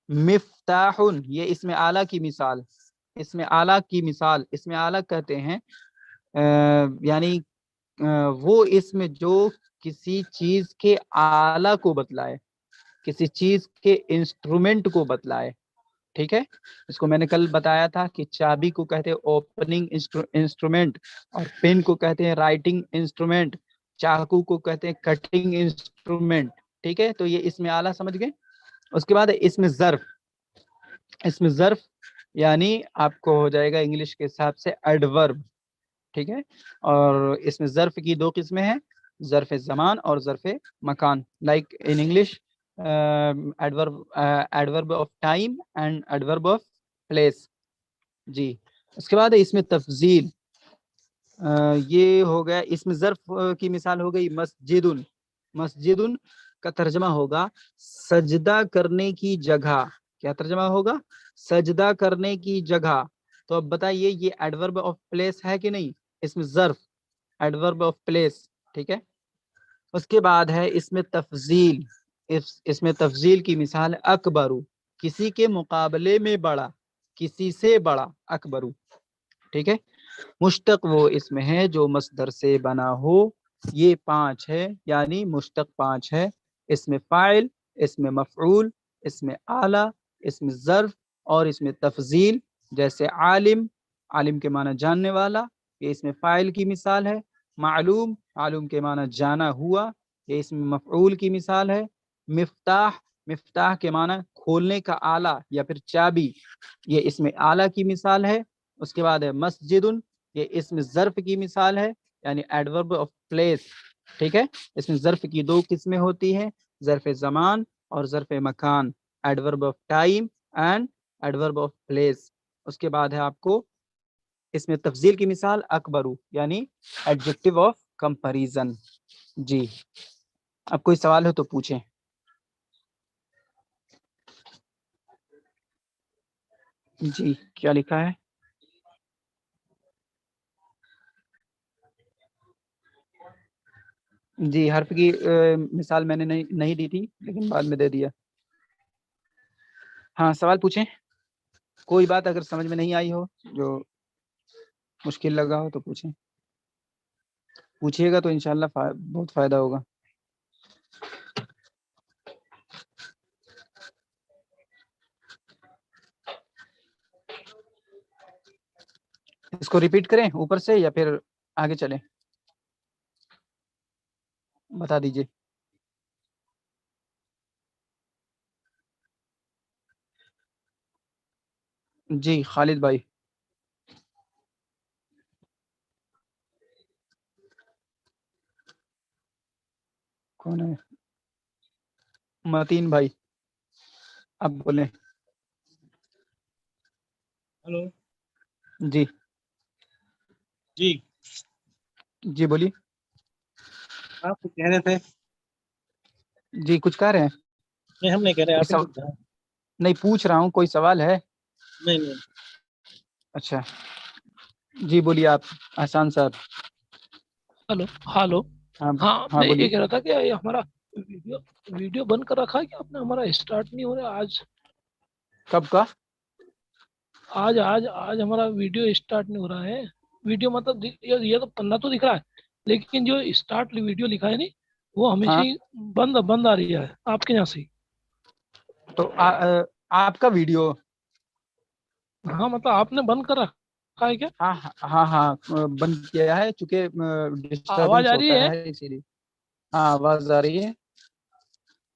مفتاح یہ اس میں اعلیٰ کی مثال. اس میں اعلیٰ کی مثال، اس میں اعلیٰ کہتے ہیں یعنی وہ اسم جو کسی چیز کے آلہ کو بتلائے، کسی چیز کے انسٹرومنٹ کو بتلائے، ٹھیک ہے. اس کو میں نے کل بتایا تھا کہ چابی کو کہتے ہیں اوپننگ انسٹرومنٹ اور پین کو کہتے ہیں رائٹنگ انسٹرومنٹ، چاقو کو کہتے ہیں کٹنگ انسٹرومنٹ، ٹھیک ہے. تو یہ اسم اعلیٰ سمجھ گئے. اس کے بعد اسم ظرف. اسم ظرف یعنی آپ کو ہو جائے گا انگلش کے حساب سے ایڈورب، ٹھیک ہے. اور اس میں ظرف کی 2 قسمیں ہیں، ظرف زمان اور ظرف مکان. Like in English adverb of time and adverb of place. جی. اس کے بعد اس میں تفضیل. یہ ہو گیا اس میں ظرف کی مثال ہو گئی مسجد. مسجد کا ترجمہ ہوگا سجدہ کرنے کی جگہ. کیا ترجمہ ہوگا؟ سجدہ کرنے کی جگہ. تو اب بتائیے یہ ایڈورب آف پلیس ہے کہ نہیں؟ اس میں ظرف ایڈورب آف پلیس، ٹھیک ہے. اس کے بعد ہے اس میں تفضیل. اس میں تفضیل کی مثال اکبرو، کسی کے مقابلے میں بڑا، کسی سے بڑا، اکبرو، ٹھیک ہے. مشتق وہ اسم ہے جو مصدر سے بنا ہو. یہ 5 ہے، یعنی مشتق 5 ہے. اس میں فاعل، اس میں مفعول، اس میں آلہ، اس میں ظرف اور اس میں تفضیل. جیسے عالم، عالم کے معنی جاننے والا، یہ اس میں فاعل کی مثال ہے. معلوم، معلوم کے معنی جانا ہوا، یہ اس میں مفعول کی مثال ہے. مفتاح، مفتاح کے معنی کھولنے کا آلہ یا پھر چابی، یہ اس میں آلہ کی مثال ہے. اس کے بعد ہے مسجد، یہ اس میں ظرف کی مثال ہے، یعنی ایڈورب آف پلیس. ٹھیک ہے، اس میں ظرف کی دو قسمیں ہوتی ہیں، ظرف زمان اور ظرف مکان، adverb of time and adverb of place. اس کے بعد ہے آپ کو اس میں تفضیل کی مثال اکبرو، یعنی ایڈجیکٹو آف کمپیریزن. جی، اب کوئی سوال ہو تو پوچھیں. جی، کیا لکھا ہے؟ جی، حرف کی مثال میں نے نہیں دی تھی، لیکن بعد میں دے دیا. ہاں، سوال پوچھیں. کوئی بات اگر سمجھ میں نہیں آئی ہو، جو مشکل لگا ہو تو پوچھیں. پوچھیے گا تو انشاءاللہ بہت فائدہ ہوگا. اس کو ریپیٹ کریں اوپر سے یا پھر آگے چلیں؟ بتا دیجیے. جی، خالد بھائی. کون ہے؟ متین بھائی، آپ بولیں. ہلو. جی جی جی بولیے. آپ کچھ کہہ رہے تھے؟ جی، کچھ کہہ رہے ہیں؟ نہیں، ہم نہیں کہہ رہے، آپ ہی کچھ کہا. نہیں، پوچھ رہا ہوں کوئی سوال ہے؟ نہیں نہیں. اچھا، جی بولیے آپ احسان صاحب. Hello hello. ہاں ہاں، ہاں میں بولیے. یہ کہہ رہا تھا کہ یہ ہمارا ویڈیو بند کر رکھا ہے کہ آپ نے؟ ہمارا اسٹارٹ نہیں ہو رہا آج. کب کا؟ آج آج آج ہمارا ویڈیو اسٹارٹ نہیں ہو رہا ہے. ویڈیو مطلب یہ تو پندرہ تو دکھ رہا ہے، لیکن جو اسٹارٹ ویڈیو لکھا ہے نہیں، وہ ہمیشہ ہاں، ہی بند آ رہی ہے آپ کے یہاں سے. تو آپ کا ویڈیو؟ ہاں، مطلب آپ نے بند کر رکھا ہے کیا؟ ہاں ہاں ہاں، بند کیا ہے چونکہ آواز ڈسٹربنس آ رہی ہوتا ہے؟ ہے اسی لیے. ہاں، آواز آ رہی ہے.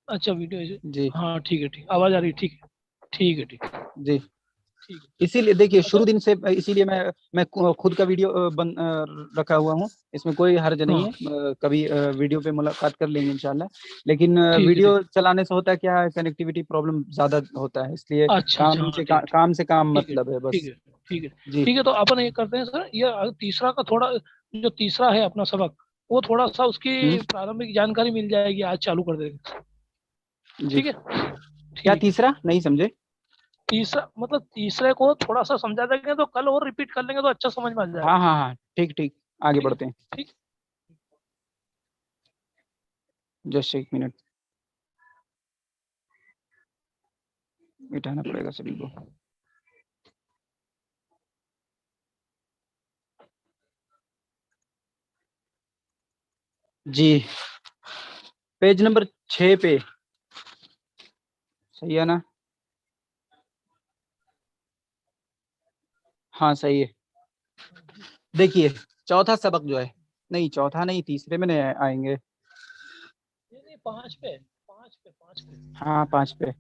اچھا، ویڈیو جی ہاں ٹھیک ہے، ٹھیک، آواز آ رہی ہے. ٹھیک ہے ٹھیک ہے ٹھیک ہے جی. ٹھیک ہے. اسی لیے دیکھیے اچھا. شروع دن سے، اسی لیے میں خود کا ویڈیو بند رکھا ہوا ہوں. اس میں کوئی حرج نہیں ہاں ہے، کبھی ویڈیو پہ ملاقات کر لیں گے انشاءاللہ. لیکن ٹھیک ہے. ویڈیو ٹھیک. چلانے سے ہوتا ہے کیا ہے، کنیکٹیویٹی پرابلم زیادہ ہوتا ہے، اس لیے اچھا اچھا، ہاں ٹھیک ٹھیک کام سے کام ٹھیک ہے مطلب ہے ٹھیک بس. ہے ٹھیک ہے جی ٹھیک ہے. تو اپن یہ کرتے ہیں سر، یہ تیسرا کا تھوڑا، جو تیسرا ہے اپنا سبق، وہ تھوڑا سا اس کی پرارمبک جانکاری مل جائے گی، آج چالو کر دیں گے. جی. ٹھیک ہے کیا ٹھیک ہے. تیسرا نہیں سمجھے؟ تیسرا مطلب تیسرے کو تھوڑا سا سمجھا دیں گے تو کل اور ریپیٹ کر لیں گے تو اچھا سمجھ میں آ جائے گا. ہاں ہاں ہاں، ٹھیک ٹھیک، آگے ٹھیک ہے بڑھتے ہیں. ٹھیک. جسٹ ایک منٹ، بٹھانا پڑے گا سبھی کو. جی، پیج نمبر 6 پہ صحیح ہے نا؟ ہاں صحیح ہے. دیکھیے چوتھا سبق جو ہے، نہیں چوتھا نہیں، تیسرے میں نہیں آئیں گے. نہیں، پانچ پہ. پانچ پہ. ہاں 5 پہ.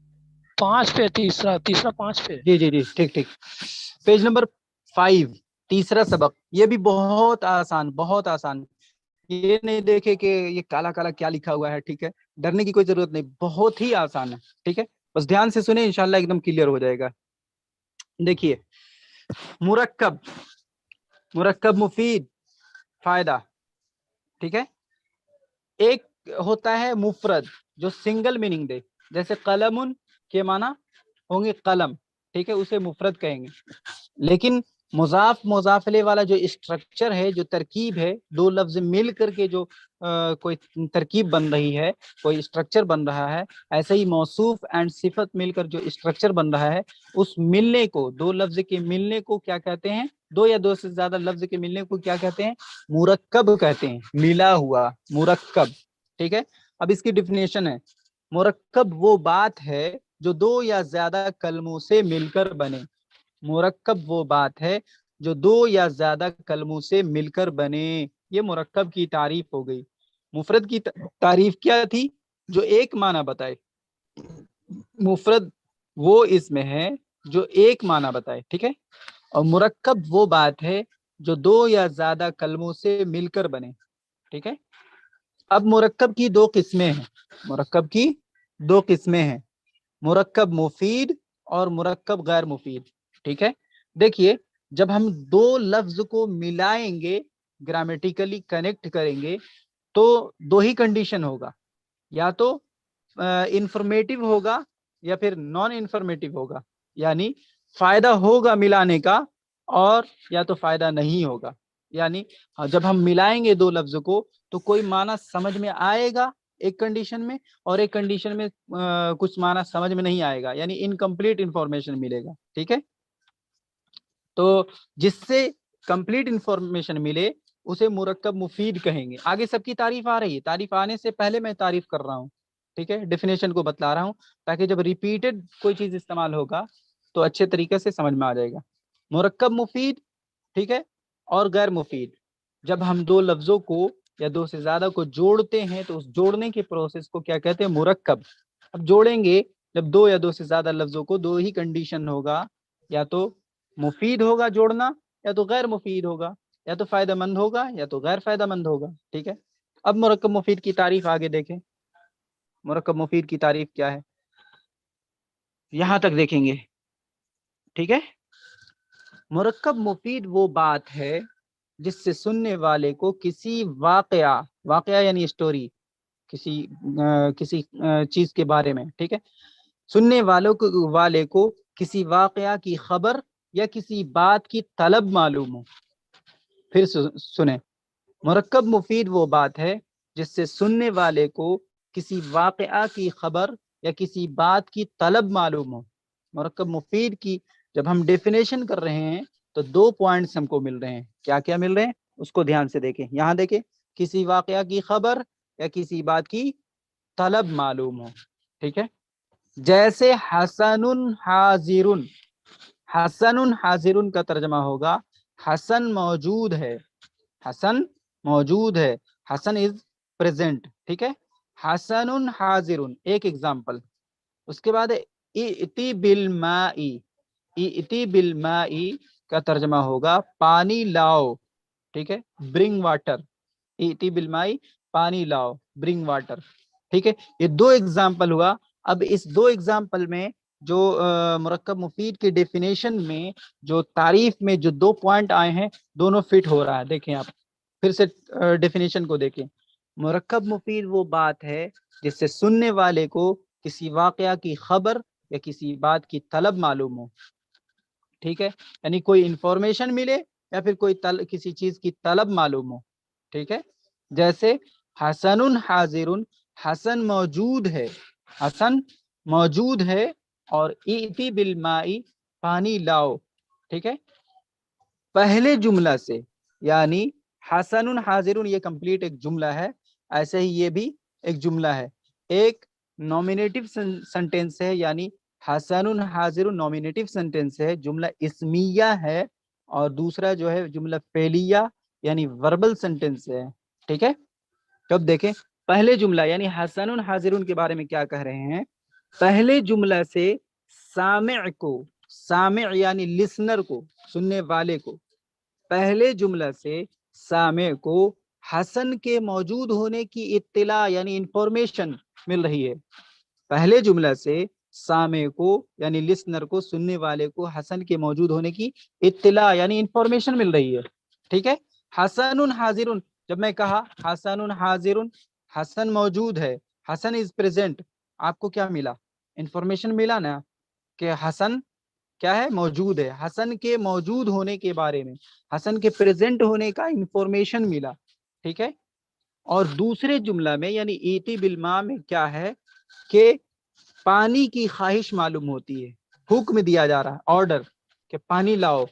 پانچ پہ تیسرا، تیسرا 5 پہ. جی جی جی، ٹھیک ٹھیک. پیج نمبر 5، تیسرا سبق. یہ بھی بہت آسان، بہت آسان. یہ نہیں دیکھے کہ یہ کالا کالا کیا لکھا ہوا ہے. ٹھیک ہے، ڈرنے کی کوئی ضرورت نہیں، بہت ہی آسان ہے. ٹھیک ہے، بس دھیان سے سنیں، انشاءاللہ ایک دم کلیئر ہو جائے گا. دیکھیے، مرکب، مرکب مفید فائدہ. ٹھیک ہے، ایک ہوتا ہے مفرد جو سنگل میننگ دے، جیسے قلم کے معنی ہوں گے قلم. ٹھیک ہے، اسے مفرد کہیں گے. لیکن مضاف مضافلے والا جو اسٹرکچر ہے، جو ترکیب ہے، دو لفظ مل کر کے جو کوئی ترکیب بن رہی ہے، کوئی اسٹرکچر بن رہا ہے، ایسے ہی موصوف اینڈ صفت مل کر جو اسٹرکچر بن رہا ہے، اس ملنے کو، دو لفظ کے ملنے کو کیا کہتے ہیں؟ دو یا دو سے زیادہ لفظ کے ملنے کو کیا کہتے ہیں؟ مرکب کہتے ہیں. ملا ہوا مرکب. ٹھیک ہے، اب اس کی ڈیفینیشن ہے: مرکب وہ بات ہے جو دو یا زیادہ کلموں سے مل کر بنے. مرکب وہ بات ہے جو دو یا زیادہ کلموں سے مل کر بنے. یہ مرکب کی تعریف ہو گئی. مفرد کی تعریف کیا تھی؟ جو ایک معنی بتائے. مفرد وہ اسم ہے جو ایک معنی بتائے. ٹھیک ہے. اور مرکب وہ بات ہے جو دو یا زیادہ کلموں سے مل کر بنے. ٹھیک ہے. اب مرکب کی دو قسمیں ہیں. مرکب کی دو قسمیں ہیں، مرکب مفید اور مرکب غیر مفید. ٹھیک ہے. دیکھیے، جب ہم دو لفظ کو ملائیں گے، گرامیٹیکلی کنیکٹ کریں گے، تو دو ہی کنڈیشن ہوگا، یا تو انفارمیٹیو ہوگا یا پھر نان انفارمیٹیو ہوگا. یعنی فائدہ ہوگا ملانے کا اور یا تو فائدہ نہیں ہوگا. یعنی جب ہم ملائیں گے دو لفظ کو تو کوئی معنی سمجھ میں آئے گا ایک کنڈیشن میں، اور ایک کنڈیشن میں کچھ معنی سمجھ میں نہیں آئے گا، یعنی انکمپلیٹ انفارمیشن ملے گا. ٹھیک ہے. تو جس سے کمپلیٹ انفارمیشن ملے اسے مرکب مفید کہیں گے. آگے سب کی تعریف آ رہی ہے، تعریف آنے سے پہلے میں تعریف کر رہا ہوں. ٹھیک ہے. ڈیفینیشن کو بتلا رہا ہوں تاکہ جب ریپیٹڈ کوئی چیز استعمال ہوگا تو اچھے طریقے سے سمجھ میں آ جائے گا. مرکب مفید، ٹھیک ہے، اور غیر مفید. جب ہم دو لفظوں کو یا دو سے زیادہ کو جوڑتے ہیں تو اس جوڑنے کے پروسیس کو کیا کہتے ہیں؟ مرکب. اب جوڑیں گے جب دو یا دو سے زیادہ لفظوں کو، دو ہی کنڈیشن ہوگا، یا تو مفید ہوگا جوڑنا یا تو غیر مفید ہوگا، یا تو فائدہ مند ہوگا یا تو غیر فائدہ مند ہوگا. ٹھیک ہے. اب مرکب مفید کی تعریف آگے دیکھیں. مرکب مفید کی تعریف کیا ہے یہاں تک دیکھیں گے. ٹھیک ہے. مرکب مفید وہ بات ہے جس سے سننے والے کو کسی واقعہ یعنی اسٹوری، کسی چیز کے بارے میں، ٹھیک ہے، سننے والے کو کسی واقعہ کی خبر یا کسی بات کی طلب معلوم ہو. پھر سنیں، مرکب مفید وہ بات ہے جس سے سننے والے کو کسی واقعہ کی خبر یا کسی بات کی طلب معلوم ہو. مرکب مفید کی جب ہم ڈیفینیشن کر رہے ہیں تو دو پوائنٹس ہم کو مل رہے ہیں. کیا کیا مل رہے ہیں اس کو دھیان سے دیکھیں. یہاں دیکھیں، کسی واقعہ کی خبر یا کسی بات کی طلب معلوم ہو. ٹھیک ہے. جیسے حسن حاضر، حسن حاضر کا ترجمہ ہوگا حسن موجود ہے. حسن موجود ہے، حسن از پریزنٹ. ٹھیک ہے. حسن حاضر ایک ایگزامپل. اس کے بعد ائتی بالماء، ائتی بالماء کا ترجمہ ہوگا پانی لاؤ. ٹھیک ہے. برنگ واٹر. ائتی بالماء پانی لاؤ، برنگ واٹر. ٹھیک ہے. یہ دو ایگزامپل ہوا. اب اس دو ایگزامپل میں جو مرکب مفید کے ڈیفینیشن میں جو تعریف میں جو دو پوائنٹ آئے ہیں دونوں فٹ ہو رہا ہے. دیکھیں آپ پھر سے ڈیفینیشن کو دیکھیں. مرکب مفید وہ بات ہے جس سے سننے والے کو کسی واقعہ کی خبر یا کسی بات کی طلب معلوم ہو. ٹھیک ہے. یعنی کوئی انفارمیشن ملے یا پھر کوئی کسی چیز کی طلب معلوم ہو. ٹھیک ہے. جیسے حسن حاضر، حسن موجود ہے، حسن موجود ہے، اور ائتی بالماء پانی لاؤ. ٹھیک ہے. پہلے جملہ سے، یعنی حسن حاضر یہ کمپلیٹ ایک جملہ ہے، ایسے ہی یہ بھی ایک جملہ ہے. ایک نومینیٹو سنٹینس ہے، یعنی حسن حاضر نومینیٹو سنٹینس ہے، جملہ اسمیہ ہے، اور دوسرا جو ہے جملہ فعلیہ یعنی وربل سنٹینس ہے. ٹھیک ہے. تب دیکھیں پہلے جملہ یعنی حسن حاضر کے بارے میں کیا کہہ رہے ہیں. پہلے جملہ سے سامع کو، سامع یعنی لسنر کو، سننے والے کو، پہلے جملہ سے سامع کو حسن کے موجود ہونے کی اطلاع یعنی انفارمیشن مل رہی ہے. پہلے جملہ سے سامع کو یعنی لسنر کو، سننے والے کو حسن کے موجود ہونے کی اطلاع یعنی انفارمیشن مل رہی ہے. ٹھیک ہے. حسن حاضر، جب میں کہا حسن حاضر، حسن موجود ہے، حسن از پریزنٹ، آپ کو کیا ملا؟ انفارمیشن ملا نا کہ حسن کیا ہے؟ موجود ہے. حسن کے موجود ہونے کے بارے میں، حسن کے پریزنٹ ہونے کا انفارمیشن ملا. ٹھیک ہے. اور دوسرے جملہ میں یعنی ایتی بالماء میں کیا ہے کہ پانی کی خواہش معلوم ہوتی ہے، حکم دیا جا رہا ہے، آرڈر کہ پانی لاؤ.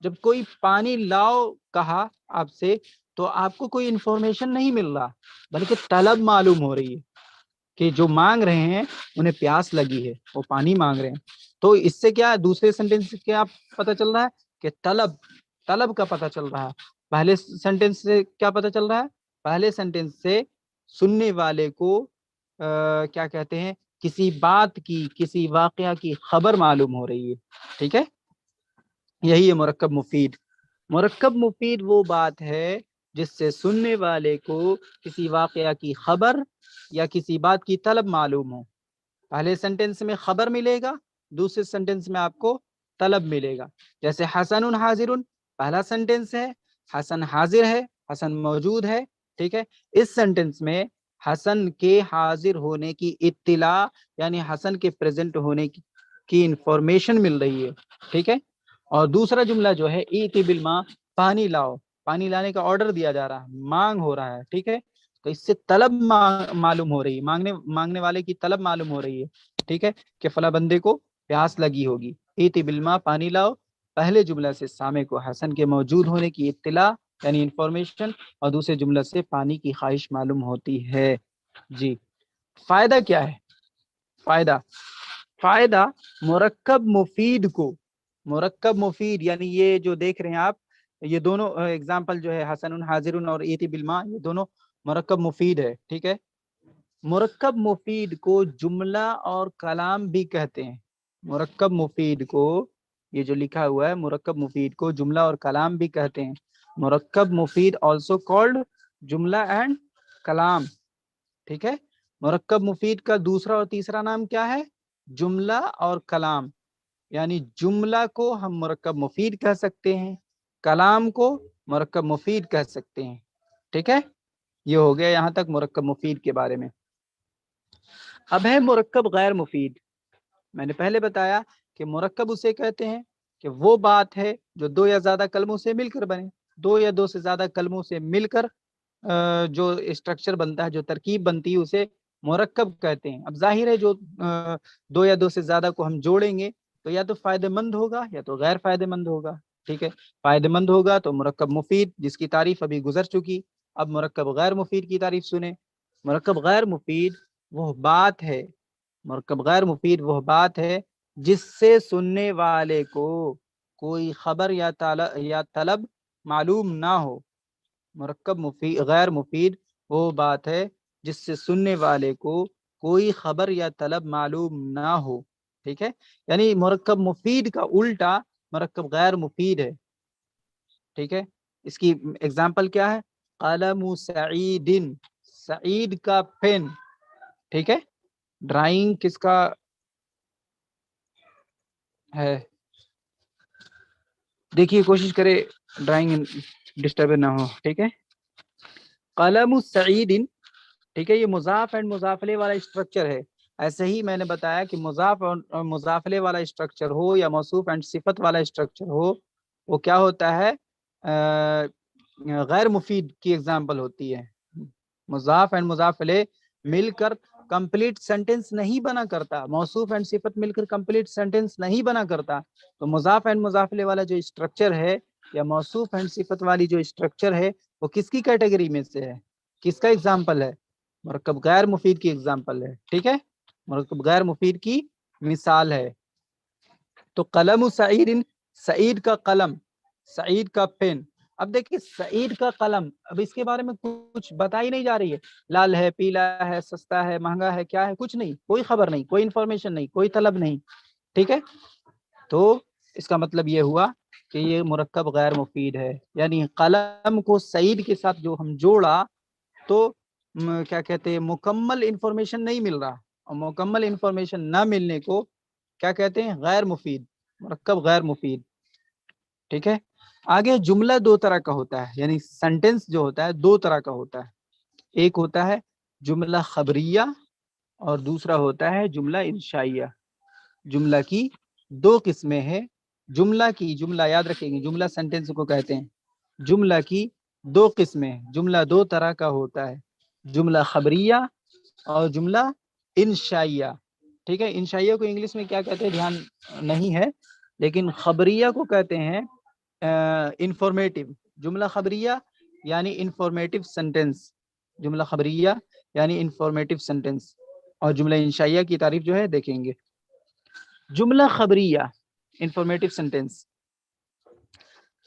جب کوئی پانی لاؤ کہا آپ سے تو آپ کو کوئی انفارمیشن نہیں مل رہا بلکہ طلب معلوم ہو رہی ہے کہ جو مانگ رہے ہیں انہیں پیاس لگی ہے، وہ پانی مانگ رہے ہیں. تو اس سے کیا دوسرے سینٹینس سے کیا پتہ چل رہا ہے کہ طلب طلب کا پتہ چل رہا ہے. پہلے سینٹینس سے کیا پتہ چل رہا ہے؟ پہلے سینٹینس سے سننے والے کو کیا کہتے ہیں، کسی بات کی، کسی واقعہ کی خبر معلوم ہو رہی ہے. ٹھیک ہے، یہی ہے مرکب مفید. مرکب مفید وہ بات ہے جس سے سننے والے کو کسی واقعہ کی خبر یا کسی بات کی طلب معلوم ہو. پہلے سینٹینس میں خبر ملے گا، دوسرے سینٹینس میں آپ کو طلب ملے گا. جیسے حسن حاضر، پہلا سینٹینس ہے حسن حاضر ہے، حسن موجود ہے. ٹھیک ہے، اس سینٹینس میں حسن کے حاضر ہونے کی اطلاع یعنی حسن کے پریزنٹ ہونے کی انفارمیشن مل رہی ہے. ٹھیک ہے، اور دوسرا جملہ جو ہے ایتی بالماء، پانی لاؤ، پانی لانے کا آرڈر دیا جا رہا ہے، مانگ ہو رہا ہے. ٹھیک ہے، تو اس سے طلب معلوم ہو رہی ہے، مانگنے والے کی طلب معلوم ہو رہی ہے. ٹھیک ہے، کہ فلاں بندے کو پیاس لگی ہوگی. ایتی بالماء، پانی لاؤ، پہلے جملہ سے سامع کو حسن کے موجود ہونے کی اطلاع یعنی انفارمیشن، اور دوسرے جملہ سے پانی کی خواہش معلوم ہوتی ہے. جی، فائدہ کیا ہے؟ فائدہ مرکب مفید یعنی یہ جو دیکھ رہے ہیں آپ، یہ دونوں ایگزامپل جو ہے حسن حاضر اور ایتی بالماء، یہ دونوں مرکب مفید ہے. ٹھیک ہے، مرکب مفید کو جملہ اور کلام بھی کہتے ہیں. مرکب مفید کو، یہ جو لکھا ہوا ہے، مرکب مفید کو جملہ اور کلام بھی کہتے ہیں. مرکب مفید آلسو کالڈ جملہ اینڈ کلام. ٹھیک ہے، مرکب مفید کا دوسرا اور تیسرا نام کیا ہے؟ جملہ اور کلام. یعنی جملہ کو ہم مرکب مفید کہہ سکتے ہیں، کلام کو مرکب مفید کہہ سکتے ہیں. ٹھیک ہے، یہ ہو گیا یہاں تک مرکب مفید کے بارے میں. اب ہے مرکب غیر مفید. میں نے پہلے بتایا کہ مرکب اسے کہتے ہیں کہ وہ بات ہے جو دو یا زیادہ کلموں سے مل کر بنے. دو یا دو سے زیادہ کلموں سے مل کر جو اسٹرکچر بنتا ہے، جو ترکیب بنتی ہے، اسے مرکب کہتے ہیں. اب ظاہر ہے جو دو یا دو سے زیادہ کو ہم جوڑیں گے تو یا تو فائدہ مند ہوگا یا تو غیر فائدہ مند ہوگا. ٹھیک ہے، فائدہ مند ہوگا تو مرکب مفید، جس کی تعریف ابھی گزر چکی. اب مرکب غیر مفید کی تعریف سنیں. مرکب غیر مفید وہ بات ہے، مرکب غیر مفید وہ بات ہے جس سے سننے والے کو کوئی خبر یا طلب معلوم نہ ہو. مرکب غیر مفید وہ بات ہے جس سے سننے والے کو کوئی خبر یا طلب معلوم نہ ہو. ٹھیک ہے، یعنی مرکب مفید کا الٹا مرکب غیر مفید ہے. ٹھیک ہے، اس کی ایگزامپل کیا ہے؟ قلم سعید، سعید کا پین. ٹھیک ہے، ڈرائنگ کس کا ہے؟ دیکھیے، کوشش کرے ڈرائنگ ڈسٹرب نہ ہو. ٹھیک ہے، قلم سعید. ٹھیک ہے، یہ مضاف اینڈ مضافلے والا اسٹرکچر ہے. ایسے ہی میں نے بتایا کہ مضاف اور مضافلے والا اسٹرکچر ہو یا موصوف اینڈ صفت والا اسٹرکچر ہو، وہ کیا ہوتا ہے؟ غیر مفید کی ایگزامپل ہوتی ہے. مضاف اینڈ مضافلے مل کر کمپلیٹ سینٹینس نہیں بنا کرتا، موصوف اینڈ صفت مل کر کمپلیٹ سینٹینس نہیں بنا کرتا. تو مضاف اینڈ مضافلے والا جو اسٹرکچر ہے یا موصوف اینڈ صفت والی جو اسٹرکچر ہے، وہ کس کی کیٹیگری میں سے ہے؟ کس کا ایگزامپل ہے؟ مرکب غیر مفید کی ایگزامپل ہے. ٹھیک ہے، مرکب غیر مفید کی مثال ہے. تو قلم سعید، سعید کا قلم، سعید کا پین. اب دیکھیے، سعید کا قلم، اب اس کے بارے میں کچھ بتائی نہیں جا رہی ہے. لال ہے، پیلا ہے، سستا ہے، مہنگا ہے، کیا ہے، کچھ نہیں، کوئی خبر نہیں، کوئی انفارمیشن نہیں، کوئی طلب نہیں. ٹھیک ہے، تو اس کا مطلب یہ ہوا کہ یہ مرکب غیر مفید ہے. یعنی قلم کو سعید کے ساتھ جو ہم جوڑا تو کیا کہتے ہیں، مکمل انفارمیشن نہیں مل رہا، اور مکمل انفارمیشن نہ ملنے کو کیا کہتے ہیں؟ غیر مفید، مرکب غیر مفید. ٹھیک ہے، آگے جملہ دو طرح کا ہوتا ہے، یعنی سینٹینس جو ہوتا ہے دو طرح کا ہوتا ہے. ایک ہوتا ہے جملہ خبریہ اور دوسرا ہوتا ہے جملہ انشائیہ. جملہ کی دو قسمیں ہیں. جملہ یاد رکھیں گے، جملہ سینٹینس کو کہتے ہیں. جملہ کی دو قسمیں، جملہ دو طرح کا ہوتا ہے، جملہ خبریہ اور جملہ انشائیہ. ٹھیک ہے، انشائیہ کو انگلش میں کیا کہتے ہیں دھیان نہیں ہے، لیکن خبریہ کو کہتے ہیں انفارمیٹیو. جملہ خبریہ یعنی انفارمیٹیو سینٹینس، جملہ خبریہ یعنی انفارمیٹیو سینٹینس. اور جملہ انشائیہ کی تعریف جو ہے دیکھیں گے. جملہ خبریہ، انفارمیٹیو سینٹینس.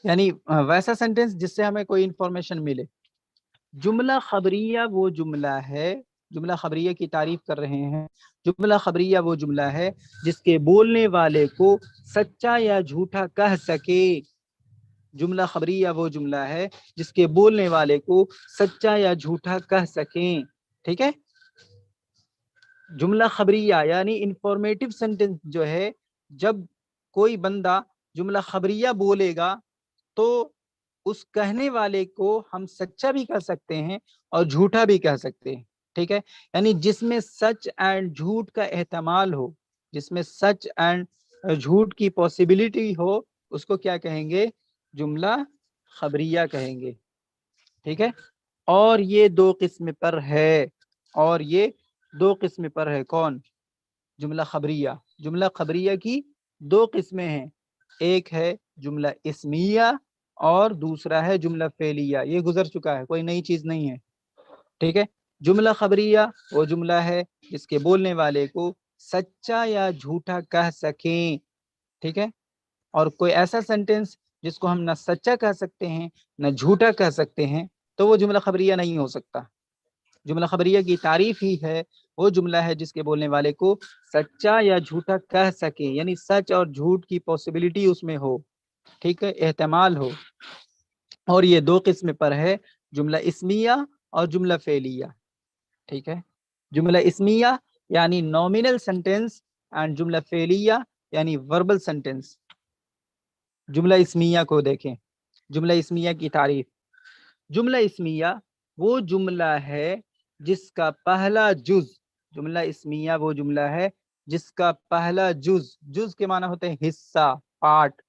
یعنی ویسا سینٹینس جس سے ہمیں کوئی انفارمیشن ملے. جملہ خبریہ وہ جملہ ہے, جملہ خبریہ کی تعریف کر رہے ہیں. جملہ خبریہ وہ جملہ ہے جس کے بولنے والے کو سچا یا جھوٹا کہہ سکے. جملہ خبریہ وہ جملہ ہے جس کے بولنے والے کو سچا یا جھوٹا کہہ سکیں. ٹھیک ہے, جملہ خبریہ یعنی انفارمیٹو سینٹینس جو ہے, جب کوئی بندہ جملہ خبریہ بولے گا تو اس کہنے والے کو ہم سچا بھی کہہ سکتے ہیں اور جھوٹا بھی کہہ سکتے ہیں. ٹھیک ہے, یعنی جس میں سچ اینڈ جھوٹ کا احتمال ہو, جس میں سچ اینڈ جھوٹ کی پاسبلٹی ہو, اس کو کیا کہیں گے؟ جملہ خبریہ کہیں گے. ٹھیک ہے, اور یہ دو قسم پر ہے, اور یہ دو قسم پر ہے. کون؟ جملہ خبریہ. جملہ خبریہ کی دو قسمیں ہیں, ایک ہے جملہ اسمیہ اور دوسرا ہے جملہ فعلیہ. یہ گزر چکا ہے, کوئی نئی چیز نہیں ہے. ٹھیک ہے, جملہ خبریہ وہ جملہ ہے جس کے بولنے والے کو سچا یا جھوٹا کہہ سکیں. ٹھیک ہے, اور کوئی ایسا سینٹینس جس کو ہم نہ سچا کہہ سکتے ہیں نہ جھوٹا کہہ سکتے ہیں تو وہ جملہ خبریہ نہیں ہو سکتا. جملہ خبریہ کی تعریف ہی ہے وہ جملہ ہے جس کے بولنے والے کو سچا یا جھوٹا کہہ سکے, یعنی سچ اور جھوٹ کی پاسبلٹی اس میں ہو. ٹھیک ہے, احتمال ہو. اور یہ دو قسم پر ہے, جملہ اسمیہ اور جملہ فعلیہ. ٹھیک ہے, جملہ اسمیہ یعنی نومینل سینٹینس اینڈ جملہ فعلیہ یعنی وربل سینٹینس. جملہ اسمیہ کو دیکھیں. جملہ اسمیہ کی تعریف. جملہ اسمیہ وہ جملہ ہے جس کا پہلا جز, جملہ اسمیہ وہ جملہ ہے جس کا پہلا جز, جز کے معنی ہوتے ہیں حصہ, پارٹ.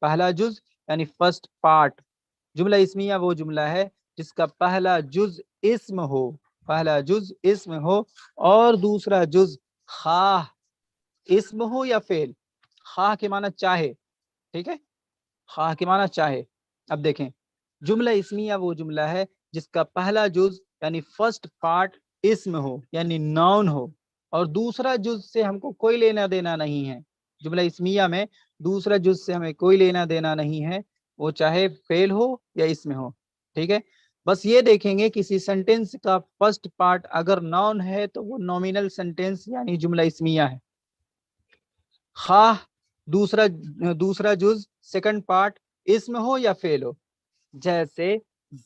پہلا جز یعنی فرسٹ پارٹ. جملہ اسمیہ وہ جملہ ہے جس کا پہلا جز اسم ہو, پہلا جز اسم ہو اور دوسرا جز خواہ اسم ہو یا فعل. خواہ کے معنی چاہے. ٹھیک ہے, خواہ کے معنی چاہے. اب دیکھیں, جملہ اسمیہ وہ جملہ ہے جس کا پہلا جز یعنی فرسٹ پارٹ اسم ہو یعنی ناؤن ہو, اور دوسرا جز سے ہم کو کوئی لینا دینا نہیں ہے. جملہ اسمیہ میں دوسرا جز سے ہمیں کوئی لینا دینا نہیں ہے, وہ چاہے فعل ہو یا اسم ہو. ٹھیک ہے, بس یہ دیکھیں گے کسی سینٹینس کا فرسٹ پارٹ اگر ناؤن ہے تو وہ نومینل سینٹینس یعنی جملہ اسمیہ ہے. خواہ دوسرا جز سیکنڈ پارٹ اسم ہو یا فعل ہو. جیسے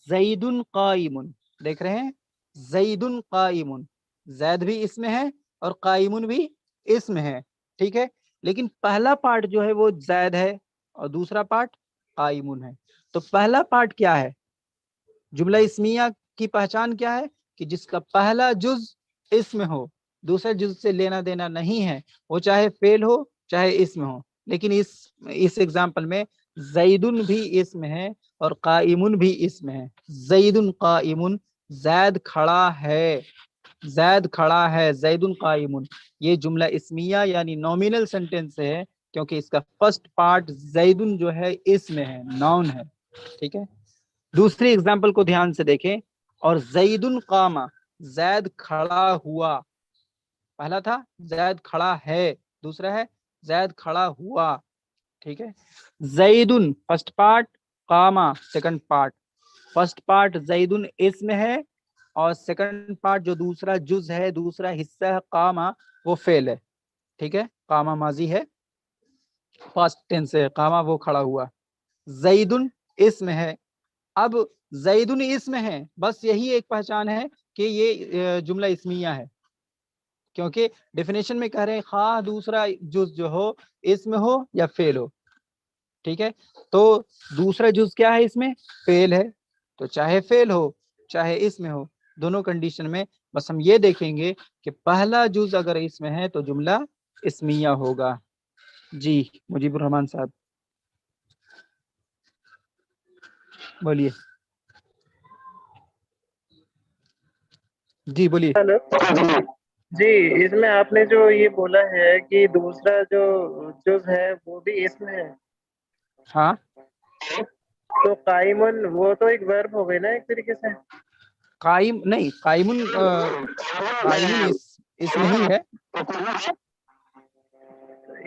زید قائم, دیکھ رہے ہیں, زید قائم, زید بھی اسم ہے اور قائم بھی اسم ہے. ٹھیک ہے, لیکن پہلا پارٹ جو ہے وہ زید ہے اور دوسرا پارٹ قائم ہے. تو پہلا پارٹ کیا ہے؟ جملہ اسمیہ کی پہچان کیا ہے؟ کہ جس کا پہلا جز اسم ہو, دوسرے جز سے لینا دینا نہیں ہے, وہ چاہے فعل ہو چاہے اسم ہو. لیکن اس ایگزامپل میں زیدن بھی اسم ہے اور قائمن بھی اسم ہے. زیدن قائمن, زید کھڑا ہے, زید کھڑا ہے, زیدن قائمن. یہ جملہ اسمیہ یعنی نومینل سینٹینس ہے کیونکہ اس کا فرسٹ پارٹ زیدن جو ہے اسم ہے, ناؤن ہے. ٹھیک ہے, دوسری ایگزامپل کو دھیان سے دیکھیں. اور زیدن قام, زید کھڑا ہوا. پہلا تھا زید کھڑا ہے, دوسرا ہے زید کھڑا ہوا. ٹھیک ہے, زیدن فرسٹ پارٹ, قاما سیکنڈ پارٹ. فرسٹ پارٹ زیدن اسم ہے اور سیکنڈ پارٹ جو دوسرا جز ہے, دوسرا حصہ ہے قاما, وہ فعل ہے. ٹھیک ہے, قاما ماضی ہے, پاسٹ ٹینس ہے, قاما وہ کھڑا ہوا. زیدن اسم ہے. اب زیدن اسم ہے, بس یہی ایک پہچان ہے کہ یہ جملہ اسمیہ ہے, کیونکہ ڈیفینیشن میں کہہ رہے ہیں خواہ دوسرا جز جو ہو اسم ہو یا فعل ہو. ٹھیک ہے, تو دوسرا جز کیا ہے اس میں؟ فعل ہے. تو چاہے فعل ہو چاہے اسم ہو, دونوں کنڈیشن میں بس ہم یہ دیکھیں گے کہ پہلا جز اگر اسم ہے تو جملہ اسمیہ ہوگا. جی مجیب الرحمان صاحب بولیے. جی بولیے. جی, اس میں آپ نے جو یہ بولا ہے کہ دوسرا جو جز ہے وہ بھی اسم ہے, ہاں, تو قائمن وہ تو ایک ورب ہو گئی نا ایک طریقے سے. قائم نہیں, قائمن قائمن اسم ہی ہے.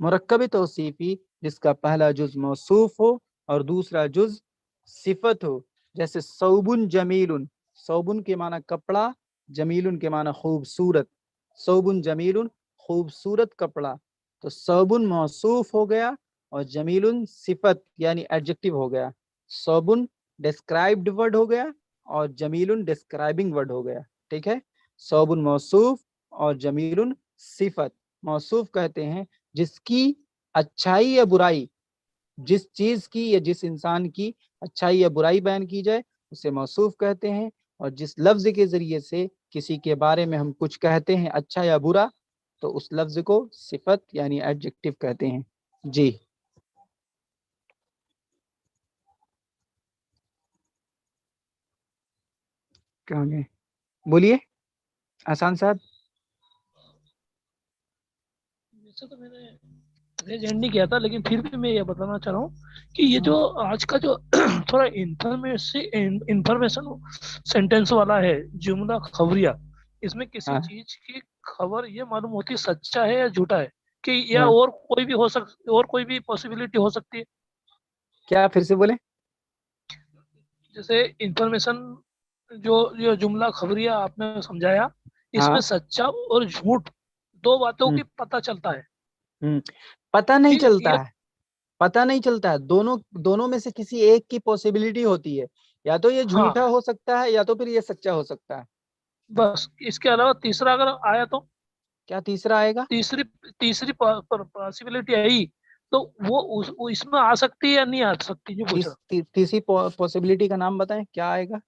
مرکب توصیفی جس کا پہلا جز موصوف ہو اور دوسرا جز صفت ہو، جیسے صوبن جمیل، صوبن کے معنی کپڑا، جمیل کے معنی خوبصورت، صوبن جمیل خوبصورت کپڑا، تو صوبن موصوف ہو گیا اور جمیل صفت یعنی ایڈجیکٹو ہو گیا، صوبن ڈسکرائبڈ ورڈ ہو گیا اور جمیل ڈسکرائبنگ ورڈ ہو گیا، ٹھیک ہے۔ صوبن موصوف اور جمیل صفت، موصوف کہتے ہیں جس کی اچھائی یا برائی، جس چیز کی یا جس انسان کی اچھائی یا برائی بیان کی جائے اسے موصوف کہتے ہیں، اور جس لفظ کے ذریعے سے کسی کے بارے میں ہم کچھ کہتے ہیں اچھا یا برا تو اس لفظ کو صفت یعنی ایڈجیکٹو کہتے ہیں۔ جی کہاں گئے؟ بولیے آسان صاحب۔ ویسے تو میں نے ریز اینڈ نہیں کیا تھا، لیکن پھر بھی میں یہ بتانا چاہ رہا ہوں کہ یہ جو آج کا جو تھوڑا انفارمیشن سینٹینس والا ہے جملہ خبریہ، اس میں کسی ہاں چیز کی خبر یہ معلوم ہوتی ہے سچا ہے یا جھوٹا ہے، کہ یا ہاں، اور کوئی بھی ہو اور کوئی بھی پاسبلٹی ہو سکتی ہے۔ کیا پھر سے بولیں؟ جیسے انفارمیشن جو جملہ خبریہ آپ نے سمجھایا، اس ہاں میں سچا اور جھوٹ دو باتوں کی پتہ چلتا ہے، پتہ نہیں ٹھیک ہے چلتا یہ ہے، پتہ نہیں چلتا ہے، دونوں میں سے کسی ایک کی پوسیبلٹی ہوتی ہے، یا تو یہ ہاں جھوٹا ہو سکتا ہے یا تو پھر یہ سچا ہو سکتا ہے۔ بس، اس کے علاوہ تیسرا اگر آیا تو کیا تیسرا آئے گا؟ تیسری پاسبلٹی آئی تو وہ اس میں آ سکتی ہے یا نہیں آ سکتی، جو پوچھ رہا ہوں۔ تیسری پوسیبلٹی کا نام بتائیں، کیا آئے گا؟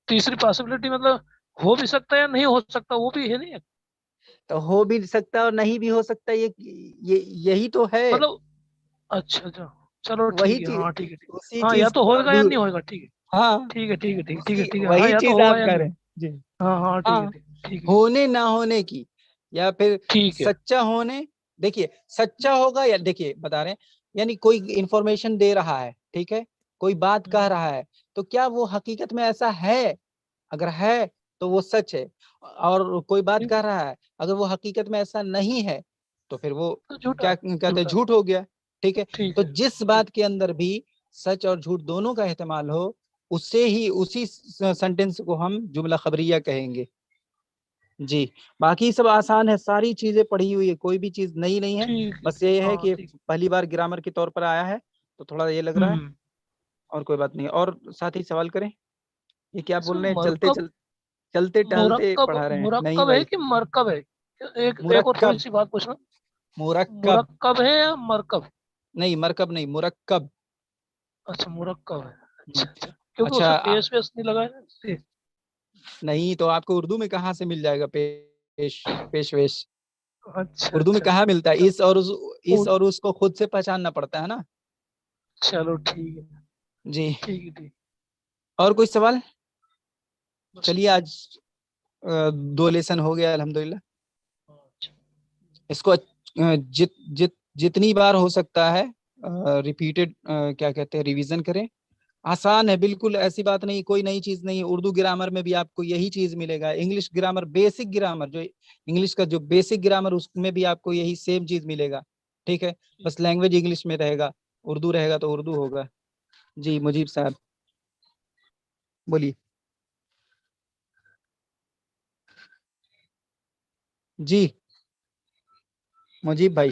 تیسری پاسبلٹی مطلب ہو بھی سکتا ہے یا نہیں ہو سکتا، وہ بھی ہے نہیں، تو ہو بھی سکتا ہے اور نہیں بھی ہو سکتا، یہی تو ہے، مطلب اچھا اچھا، چلو وہی ٹھیک ہے، چیز، ہاں ٹھیک ہے، اسی ہاں یا چیز تو کا ہوگا یا نہیں ہوگا، ٹھیک ہے ہاں ٹھیک ہے ٹھیک ہے ٹھیک ہے ٹھیک ہے، ہاں وہی یا تو چیز ہوگا آپ یا کہہ نہیں رہے ہوگا، ہیں جی۔ ہاں ہاں ٹھیک ہاں، ہے ٹھیک ہے ہونے نہ ہونے کی، یا پھر ٹھیک ہے سچا ہونے، دیکھیے سچا ہوگا یا دیکھیے بتا رہے ہیں، یعنی کوئی انفارمیشن دے رہا ہے، ٹھیک ہے، کوئی بات کہہ رہا ہے، تو کیا وہ حقیقت میں ایسا ہے؟ اگر ہے تو وہ سچ ہے، اور کوئی بات کہہ رہا ہے اگر وہ حقیقت میں ایسا نہیں ہے تو پھر وہ تو جھوٹا کیا ہے، کہتے ہیں، جھوٹا، جھوٹ ہو گیا، ٹھیک ہے۔ ٹھیک تو ہے جس بات کے اندر بھی سچ اور جھوٹ دونوں کا احتمال ہو، اسی سینٹینس کو ہم جملہ خبریہ کہیں گے۔ جی باقی سب آسان ہے، ساری چیزیں پڑھی ہوئی ہے، کوئی بھی چیز نئی نہیں ہے، ٹھیک ہے، بس یہ ہے ہاں کہ ٹھیک، پہلی بار گرامر کے طور پر آیا ہے تو تھوڑا یہ لگ رہا ہے، اور کوئی بات نہیں۔ اور ساتھی سوال کریں، یہ کیا اس بول میں رہے ہیں، مرکب چلتے ٹہلتے پڑھا رہے ہیں؟ نہیں مرکب ہے بھائی، کہ مرکب ہے؟ ایک اور تھوڑی مرکب، سی بات پوچھنا، مرکب مرکب ہے یا مرکب؟ نہیں، مرکب نہیں، مرکب۔ اچھا مرکب ہے، اچھا اچھا، کیونکہ اس اچھا میں ٹیس ویس نہیں لگا ہے نا، اس لیے۔ نہیں تو آپ کو اردو میں کہاں سے مل جائے گا پیش ویش؟ اچھا اردو میں اچھا کہاں ملتا ہے؟ اس چلو اور اس کو خود سے پہچاننا پڑتا ہے نا۔ چلو ٹھیک ہے جی ٹھیک ہے ٹھیک اور کوئی سوال؟ بس چلیے آج 2 لیسن ہو گیا الحمدللہ۔ اچھا، اس کو جتنی بار ہو سکتا ہے ریپیٹڈ کیا کہتے ہیں، ریویژن کریں، آسان ہے بالکل، ایسی بات نہیں، کوئی نئی چیز نہیں۔ اردو گرامر میں بھی آپ کو یہی چیز ملے گا، انگلش گرامر، بیسک گرامر، جو انگلش کا جو بیسک گرامر اس میں بھی آپ کو یہی سیم چیز ملے گا، ٹھیک ہے، بس لینگویج انگلش میں رہے گا، اردو رہے گا تو اردو ہوگا۔ جی مجیب صاحب بولیے۔ جی مجیب بھائی،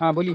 ہاں بولیے۔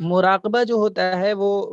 مراقبہ جو ہوتا ہے وہ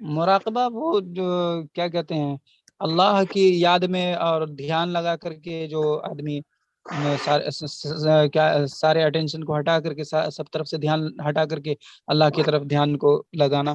مراقبہ وہ جو کیا کہتے ہیں، اللہ کی یاد میں اور دھیان لگا کر کے جو آدمی سارے اٹینشن کو ہٹا کر کے، سب طرف سے دھیان ہٹا کر کے اللہ کی طرف دھیان کو لگانا،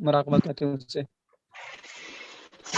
مراقبہ کہتے ہیں اس سے۔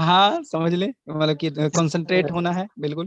ہاں سمجھ لیں، مطلب کہ کنسنٹریٹ ہونا ہے، بالکل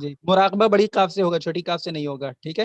جی۔ مراقبہ بڑی قاف سے ہوگا، چھوٹی قاف سے نہیں ہوگا، ٹھیک ہے۔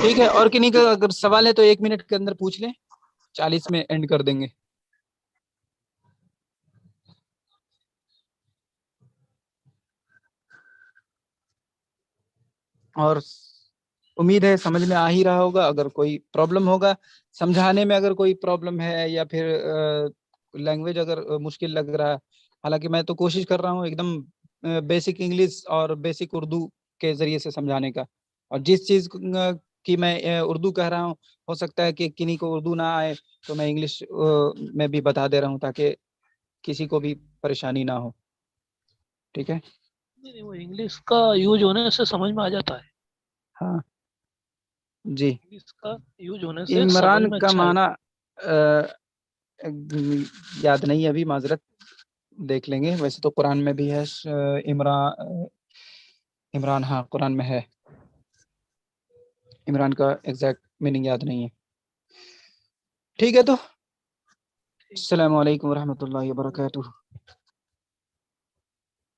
ٹھیک ہے، اور کنہیں کا اگر سوال ہے تو 1 منٹ کے اندر پوچھ لیں، 40 میں اینڈ کر دیں گے۔ اور امید ہے سمجھ میں آ ہی رہا ہوگا. اگر کوئی پرابلم ہوگا سمجھانے میں، اگر کوئی پرابلم ہے یا پھر لینگویج اگر مشکل لگ رہا ہے، حالانکہ میں تو کوشش کر رہا ہوں ایک دم بیسک انگلش اور بیسک اردو کے ذریعے سے سمجھانے کا. اور جس چیز کی میں اردو کہہ رہا ہوں، ہو سکتا ہے کہ کنہیں کو اردو نہ آئے تو میں انگلش میں بھی بتا دے رہا ہوں تاکہ کسی کو بھی پریشانی نہ ہو. ٹھیک ہے. نہیں، وہ انگلش کا یوز ہونے سے سمجھ میں آ جاتا ہے. ہاں جی. انگلش کا یوز ہونے سے سمجھ عمران میں کا اچھا ہے. معنی یاد نہیں ابھی، معذرت، دیکھ لیں گے. ویسے تو قرآن میں بھی ہے عمران، ہاں قرآن میں ہے. عمران کا ایگزیکٹ میننگ یاد نہیں ہے. ٹھیک ہے، تو السلام علیکم ورحمۃ اللہ وبرکاتہ.